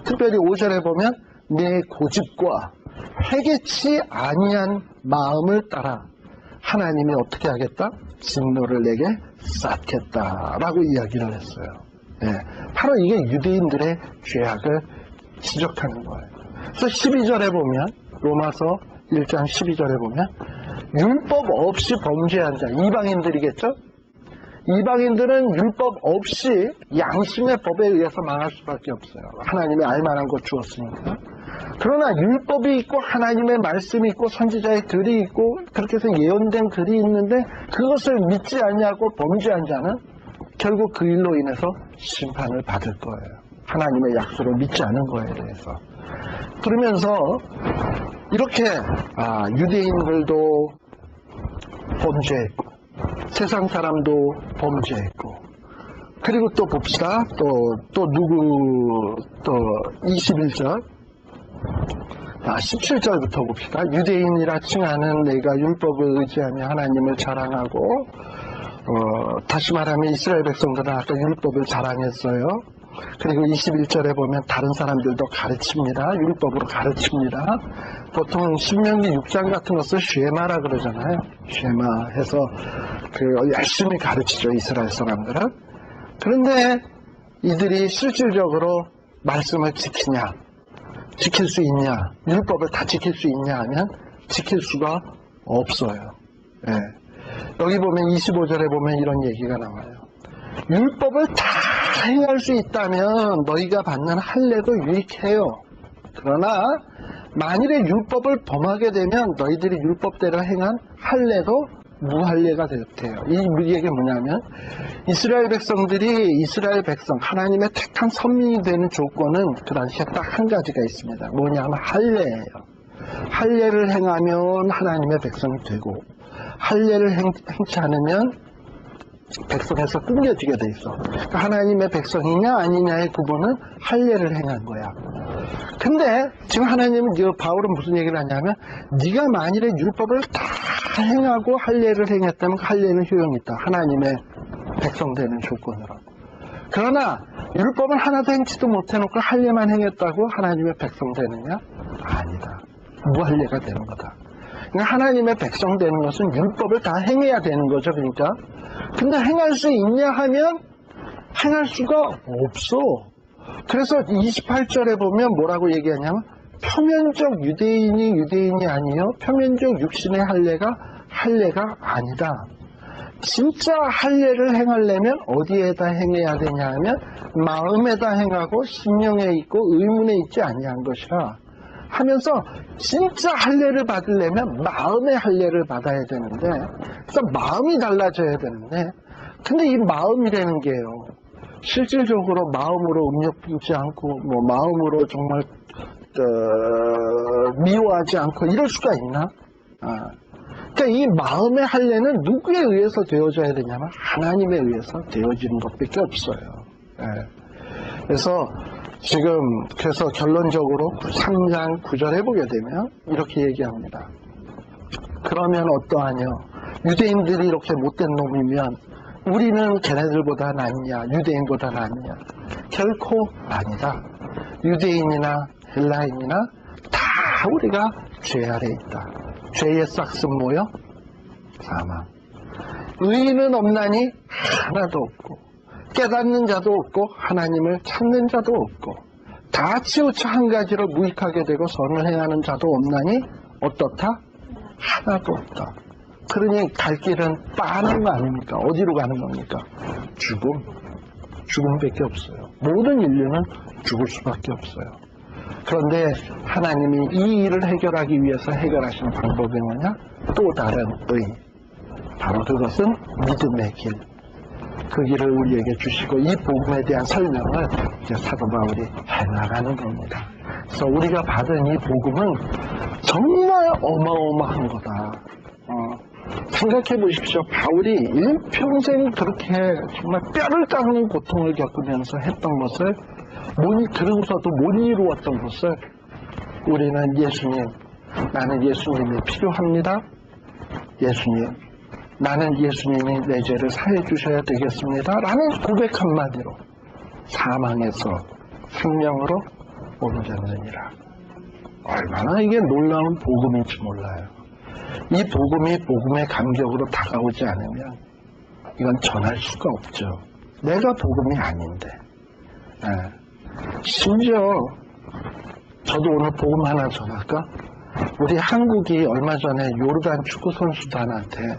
Speaker 1: 특별히 5절에 보면 내 고집과 회개치 아니한 마음을 따라 하나님이 어떻게 하겠다? 진노를 내게 쌓겠다라고 이야기를 했어요. 네, 바로 이게 유대인들의 죄악을 지적하는 거예요. 그래서 12절에 보면 로마서 1장 12절에 보면 율법 없이 범죄한 자, 이방인들이겠죠? 이방인들은 율법 없이 양심의 법에 의해서 망할 수밖에 없어요. 하나님이 알만한 것 주었으니까. 그러나 율법이 있고 하나님의 말씀이 있고 선지자의 글이 있고 그렇게 해서 예언된 글이 있는데 그것을 믿지 않냐고 범죄한 자는 결국 그 일로 인해서 심판을 받을 거예요. 하나님의 약속을 믿지 않은 거에 대해서. 그러면서 이렇게 유대인들도 범죄했고 세상 사람도 범죄했고 그리고 또 봅시다. 또 21절 17절부터 봅시다. 유대인이라 칭하는 내가 율법을 의지하며 하나님을 자랑하고 다시 말하면 이스라엘 백성들은 아까 율법을 자랑했어요. 그리고 21절에 보면 다른 사람들도 가르칩니다. 율법으로 가르칩니다. 보통 신명기 6장 같은 것을 쉐마라 그러잖아요. 쉐마 해서 열심히 가르치죠. 이스라엘 사람들은. 그런데 이들이 실질적으로 말씀을 지키냐, 지킬 수 있냐, 율법을 다 지킬 수 있냐 하면 지킬 수가 없어요. 예. 여기 보면 25절에 보면 이런 얘기가 나와요. 율법을 다 행할 수 있다면 너희가 받는 할례도 유익해요. 그러나 만일에 율법을 범하게 되면 너희들이 율법대로 행한 할례도 무할례가 돼요. 이 얘기가 뭐냐면 이스라엘 백성들이 이스라엘 백성 하나님의 택한 선민이 되는 조건은 그 당시에 딱 한 가지가 있습니다. 뭐냐면 할례예요. 할례를 행하면 하나님의 백성이 되고 할례를 행치 않으면 백성에서 끊겨지게 돼 있어. 그러니까 하나님의 백성이냐 아니냐의 구분은 할례를 행한 거야. 근데 지금 하나님은 바울은 무슨 얘기를 하냐면 네가 만일에 율법을 다 행하고 할례를 행했다면 그 할례는 효용이 있다. 하나님의 백성 되는 조건으로. 그러나 율법을 하나도 행치도 못해놓고 할례만 행했다고 하나님의 백성 되느냐? 아니다. 무할례가 되는 거다. 그러니까 하나님의 백성 되는 것은 율법을 다 행해야 되는 거죠. 그러니까. 근데 행할 수 있냐 하면 행할 수가 없어. 그래서 28절에 보면 뭐라고 얘기하냐면 표면적 유대인이 아니요 표면적 육신의 할례가 아니다. 진짜 할례를 행하려면 어디에다 행해야 되냐 하면 마음에다 행하고 심령에 있고 의문에 있지 아니한 것이라 하면서 진짜 할례를 받으려면 마음의 할례를 받아야 되는데 그래서 마음이 달라져야 되는데 근데 이 마음이라는 게요 실질적으로 마음으로 음욕 품지 않고 마음으로 정말 미워하지 않고 이럴 수가 있나? 그러니까 이 마음의 할례는 누구에 의해서 되어져야 되냐면 하나님에 의해서 되어지는 것밖에 없어요. 그래서 지금 그래서 결론적으로 3장 9절에 보게 되면 이렇게 얘기합니다. 그러면 어떠하냐? 유대인들이 이렇게 못된 놈이면 우리는 걔네들보다 낫냐? 유대인보다 낫냐? 결코 아니다. 유대인이나 헬라인이나 다 우리가 죄 아래 있다. 죄의 싹슨 뭐요? 사망. 의인은 없나니 하나도 없고 깨닫는 자도 없고 하나님을 찾는 자도 없고 다 치우쳐 한 가지로 무익하게 되고 선을 행하는 자도 없나니 어떻다? 하나도 없다. 그러니 갈 길은 빤한 거 아닙니까? 어디로 가는 겁니까? 죽음밖에 없어요. 모든 인류는 죽을 수밖에 없어요. 그런데 하나님이 이 일을 해결하기 위해서 해결하신 방법이 뭐냐? 또 다른 의. 바로 그것은 믿음의 길. 그 길을 우리에게 주시고 이 복음에 대한 설명을 이제 사도 바울이 해나가는 겁니다. 그래서 우리가 받은 이 복음은 정말 어마어마한 거다. 생각해 보십시오. 바울이 일평생 그렇게 정말 뼈를 깎는 고통을 겪으면서 했던 것을 그러고서도 못 이루었던 것을 우리는 예수님, 나는 예수님이 필요합니다. 예수님, 나는 예수님이 내 죄를 사해 주셔야 되겠습니다. 라는 고백 한마디로 사망에서 생명으로 옮겼느니라. 얼마나 이게 놀라운 복음인지 몰라요. 이 복음이 복음의 감격으로 다가오지 않으면 이건 전할 수가 없죠. 내가 복음이 아닌데. 심지어 저도 오늘 복음 하나 전할까? 우리 한국이 얼마 전에 요르단 축구 선수단한테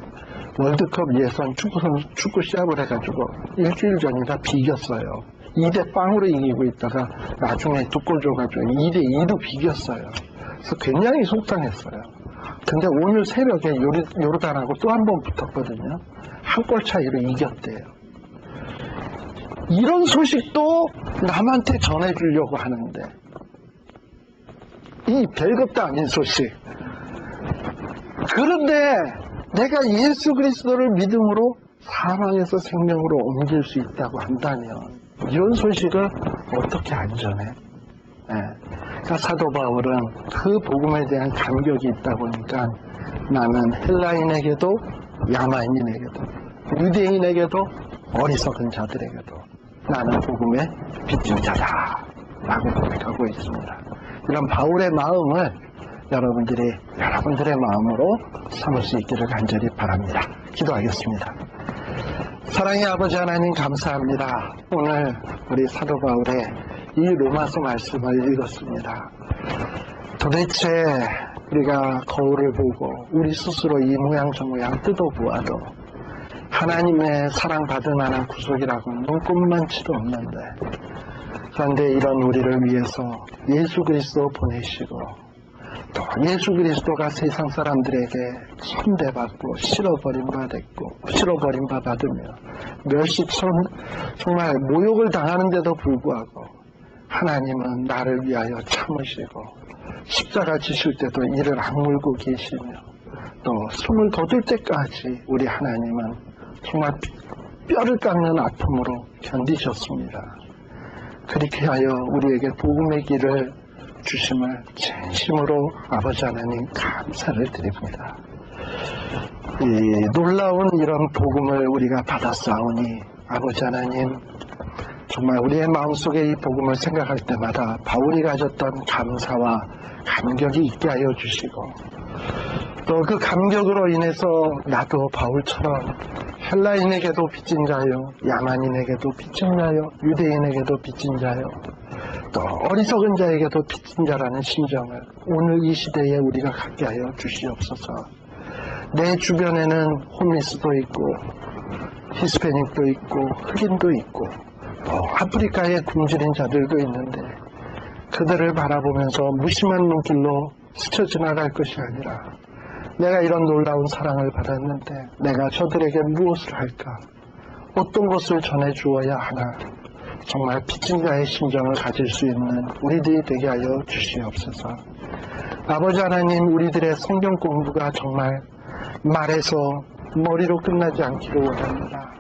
Speaker 1: 월드컵 예선 축구 시합을 해가지고 일주일 전이나 비겼어요. 2대0으로 이기고 있다가 나중에 2골 줘가지고 2대2도 비겼어요. 그래서 굉장히 속상했어요. 근데 오늘 새벽에 요르단하고 또 한 번 붙었거든요. 한 골 차이로 이겼대요. 이런 소식도 남한테 전해주려고 하는데 이 별것도 아닌 소식. 그런데 내가 예수 그리스도를 믿음으로 사망에서 생명으로 옮길 수 있다고 한다면 이런 소식을 어떻게 안 전해? 그러니까 사도 바울은 그 복음에 대한 감격이 있다 보니까 나는 헬라인에게도 야만인에게도 유대인에게도 어리석은 자들에게도 나는 복음의 빚진 자다 라고 고백하고 있습니다. 이런 바울의 마음을 여러분들의 마음으로 삼을 수 있기를 간절히 바랍니다. 기도하겠습니다. 사랑의 아버지 하나님 감사합니다. 오늘 우리 사도 바울의 이 로마서 말씀을 읽었습니다. 도대체 우리가 거울을 보고 우리 스스로 이 모양 저 모양 뜯어보아도 하나님의 사랑받을 만한 구속이라고는 꿈만치도 없는데, 그런데 이런 우리를 위해서 예수 그리스도 보내시고 또 예수 그리스도가 세상 사람들에게 손대받고 실어버린 바 받으며 정말 모욕을 당하는데도 불구하고 하나님은 나를 위하여 참으시고 십자가 지실 때도 이를 악물고 계시며 또 숨을 거둘 때까지 우리 하나님은 정말 뼈를 깎는 아픔으로 견디셨습니다. 그렇게 하여 우리에게 복음의 길을 주심을 진심으로 아버지 하나님 감사를 드립니다. 이 놀라운 이런 복음을 우리가 받았사오니 아버지 하나님 정말 우리의 마음속에 이 복음을 생각할 때마다 바울이 가졌던 감사와 감격이 있게 하여 주시고 또 그 감격으로 인해서 나도 바울처럼 헬라인에게도 빚진 자요, 야만인에게도 빚진 자요, 유대인에게도 빚진 자요, 또 어리석은 자에게도 빚진 자라는 심정을 오늘 이 시대에 우리가 갖게 하여 주시옵소서. 내 주변에는 홈리스도 있고 히스패닉도 있고 흑인도 있고 또 아프리카에 굶주린 자들도 있는데 그들을 바라보면서 무심한 눈길로 스쳐 지나갈 것이 아니라 내가 이런 놀라운 사랑을 받았는데 내가 저들에게 무엇을 할까? 어떤 것을 전해주어야 하나? 정말 빚진 자의 심정을 가질 수 있는 우리들이 되게 하여 주시옵소서. 아버지 하나님, 우리들의 성경 공부가 정말 말에서 머리로 끝나지 않기를 원합니다.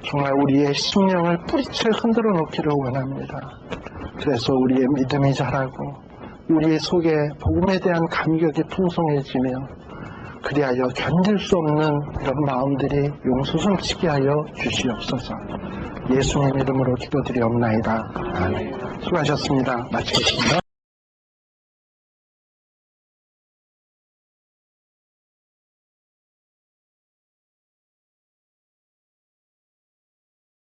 Speaker 1: 정말 우리의 심령을 뿌리채 흔들어 놓기를 원합니다. 그래서 우리의 믿음이 자라고 우리의 속에 복음에 대한 감격이 풍성해지며 그리하여 견딜 수 없는 이런 마음들이 용솟음치게 하여 주시옵소서. 예수님 이름으로 기도드리옵나이다. 아멘. 수고하셨습니다. 마치겠습니다.